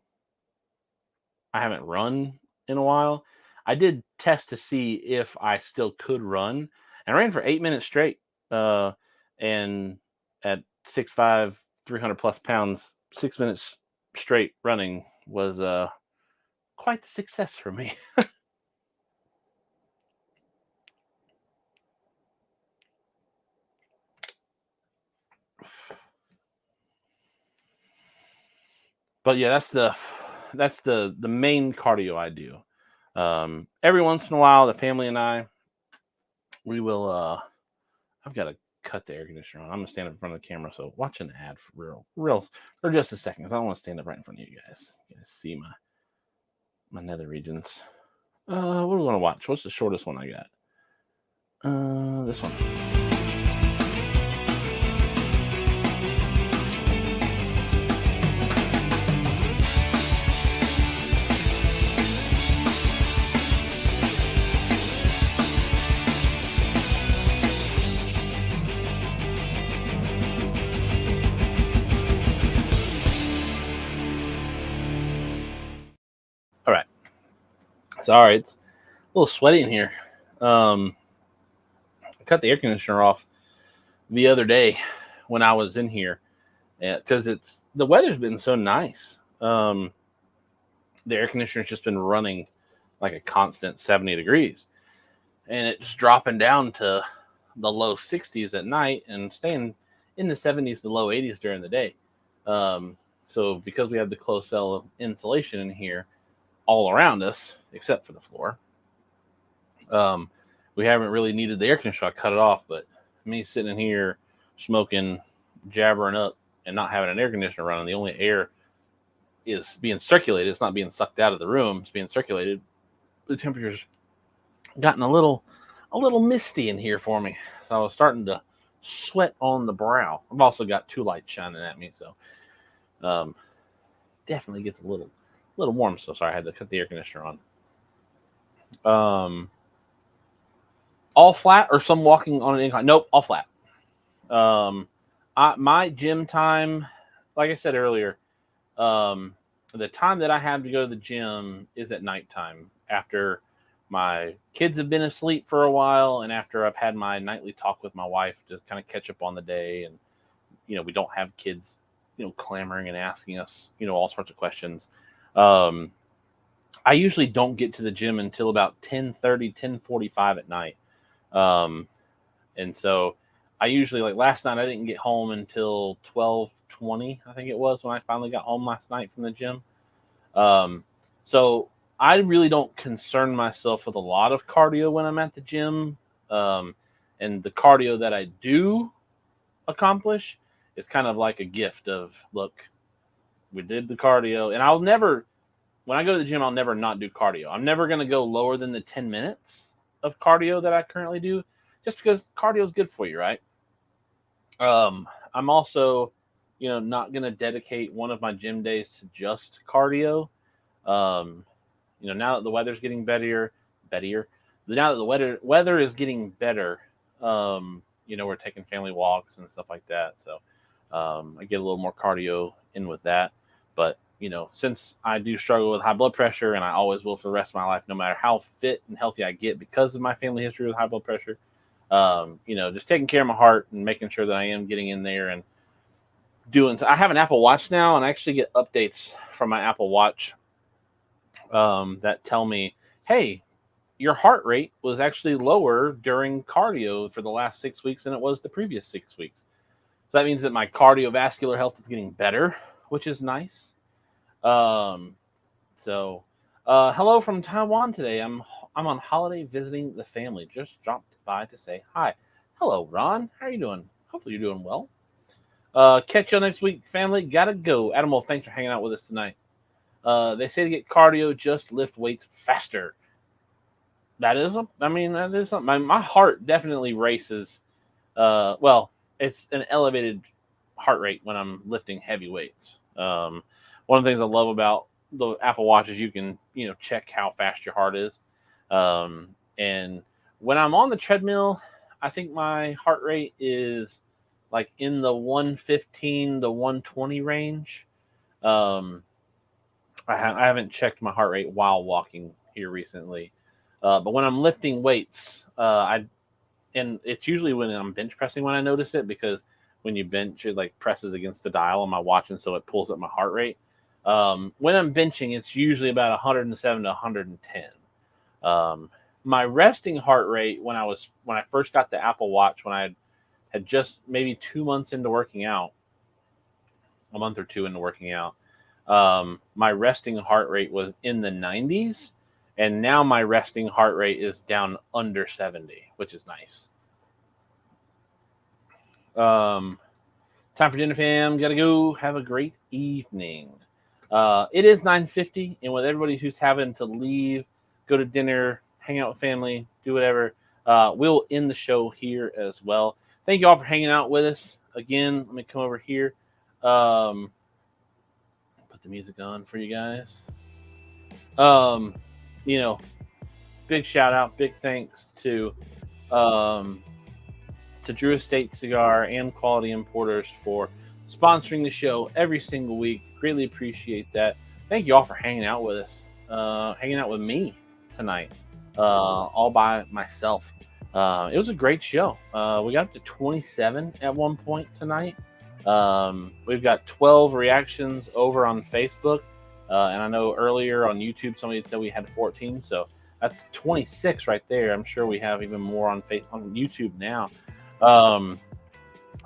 I haven't run in a while. I did test to see if I still could run, and I ran for 8 minutes straight. And at 6'5", 300 plus pounds, 6 minutes straight running was quite the success for me. But yeah, that's the main cardio I do. Every once in a while, the family and I, we will. I've got to cut the air conditioner on. I'm gonna stand up in front of the camera, so watch an ad for real for just a second, because I don't want to stand up right in front of you guys. You guys see my nether regions. What do we want to watch? What's the shortest one I got? This one. Sorry, it's a little sweaty in here. I cut the air conditioner off the other day when I was in here because the weather's been so nice. The air conditioner's just been running like a constant 70 degrees, and it's dropping down to the low 60s at night and staying in the 70s to low 80s during the day. So because we have the closed cell insulation in here all around us, except for the floor, we haven't really needed the air conditioner. I cut it off, but me sitting in here smoking, jabbering up, and not having an air conditioner running, the only air is being circulated. It's not being sucked out of the room. It's being circulated. The temperature's gotten a little misty in here for me, so I was starting to sweat on the brow. I've also got 2 lights shining at me, so definitely gets a little warm. So sorry, I had to cut the air conditioner on. All flat or some walking on an incline? Nope, all flat. My gym time, like I said earlier, the time that I have to go to the gym is at nighttime after my kids have been asleep for a while and after I've had my nightly talk with my wife to kind of catch up on the day. And, we don't have kids, clamoring and asking us, all sorts of questions. I usually don't get to the gym until about 10:30, 10:45 at night. And so I usually, like last night, I didn't get home until 12:20, I think it was, when I finally got home last night from the gym. So I really don't concern myself with a lot of cardio when I'm at the gym. And the cardio that I do accomplish is kind of like a gift of, look, we did the cardio. And when I go to the gym, I'll never not do cardio. I'm never going to go lower than the 10 minutes of cardio that I currently do, just because cardio is good for you, right? I'm also, not going to dedicate one of my gym days to just cardio. Now that the weather's getting better, now that the weather is getting better, we're taking family walks and stuff like that. So, I get a little more cardio in with that. But, since I do struggle with high blood pressure, and I always will for the rest of my life, no matter how fit and healthy I get because of my family history with high blood pressure, just taking care of my heart and making sure that I am getting in there and doing. I have an Apple Watch now, and I actually get updates from my Apple Watch that tell me, hey, your heart rate was actually lower during cardio for the last 6 weeks than it was the previous 6 weeks. So that means that my cardiovascular health is getting better, which is nice. Hello from Taiwan today. I'm on holiday visiting the family. Just dropped by to say hi. Hello, Ron. How are you doing? Hopefully you're doing well. Catch you next week, family. Gotta go. Adamo, thanks for hanging out with us tonight. They say to get cardio, just lift weights faster. That is something. My heart definitely races. It's an elevated heart rate when I'm lifting heavy weights. One of the things I love about the Apple Watch is you can, check how fast your heart is. And when I'm on the treadmill, I think my heart rate is like in the 115 to 120 range. I haven't checked my heart rate while walking here recently. But when I'm lifting weights, and it's usually when I'm bench pressing when I notice it, because when you bench, it like presses against the dial on my watch, and so it pulls up my heart rate. When I'm benching, it's usually about 107 to 110. My resting heart rate when I first got the Apple Watch, when I had just maybe 2 months into working out, a month or two into working out, my resting heart rate was in the 90s. And now my resting heart rate is down under 70, which is nice. Time for dinner, fam. Gotta go. Have a great evening. It is 9:50, and with everybody who's having to leave, go to dinner, hang out with family, do whatever, we'll end the show here as well. Thank you all for hanging out with us. Again, let me come over here. Put the music on for you guys. Big shout out, big thanks to Drew Estate Cigar and Quality Importers for sponsoring the show every single week. Greatly appreciate that. Thank you all for hanging out with us, hanging out with me tonight, all by myself. It was a great show. We got up to 27 at one point tonight. We've got 12 reactions over on Facebook. And I know earlier on YouTube, somebody said we had 14. So that's 26 right there. I'm sure we have even more on YouTube now.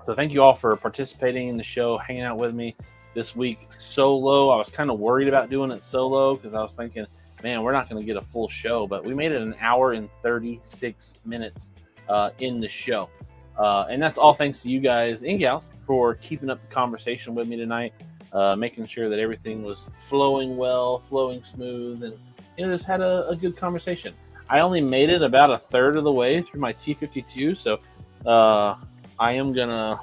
So thank you all for participating in the show, hanging out with me this week solo. I was kind of worried about doing it solo because I was thinking, man, we're not going to get a full show. But we made it an hour and 36 minutes in the show. And that's all thanks to you guys and gals for keeping up the conversation with me tonight, making sure that everything was flowing well, flowing smooth, and just had a good conversation. I only made it about a third of the way through my T52, so I am going to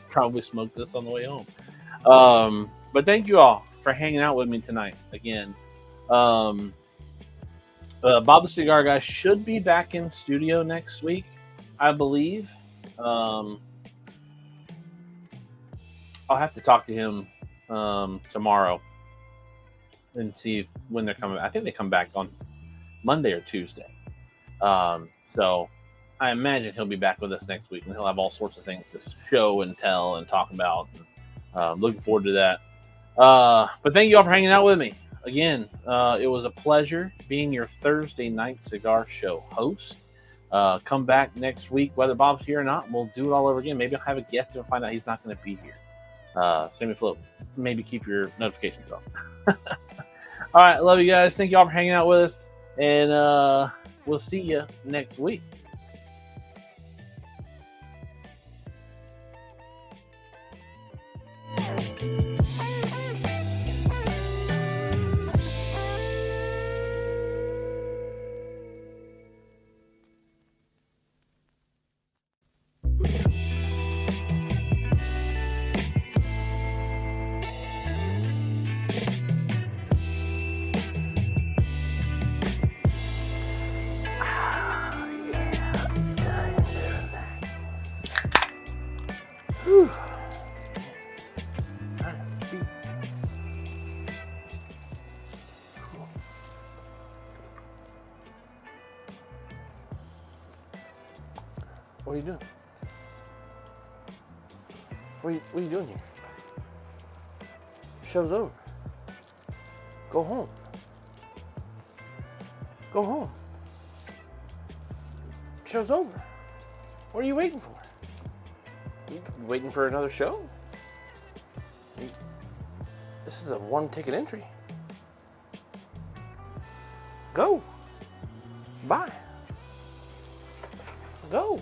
probably smoke this on the way home. But thank you all for hanging out with me tonight again. Bob the Cigar Guy should be back in studio next week, I believe. I'll have to talk to him tomorrow and see when they're coming. I think they come back on Monday or Tuesday. So I imagine he'll be back with us next week, and he'll have all sorts of things to show and tell and talk about. Looking forward to that. But thank you all for hanging out with me. Again, it was a pleasure being your Thursday night cigar show host. Come back next week, whether Bob's here or not. We'll do it all over again. Maybe I'll have a guest and find out he's not going to be here. Sammy Flip, maybe keep your notifications on. All right, love you guys. Thank you all for hanging out with us, and we'll see you next week. What are you doing? What are you doing here? Show's over. Go home. Go home. Show's over. What are you waiting for? You waiting for another show? This is a one-ticket entry. Go. Bye. Go.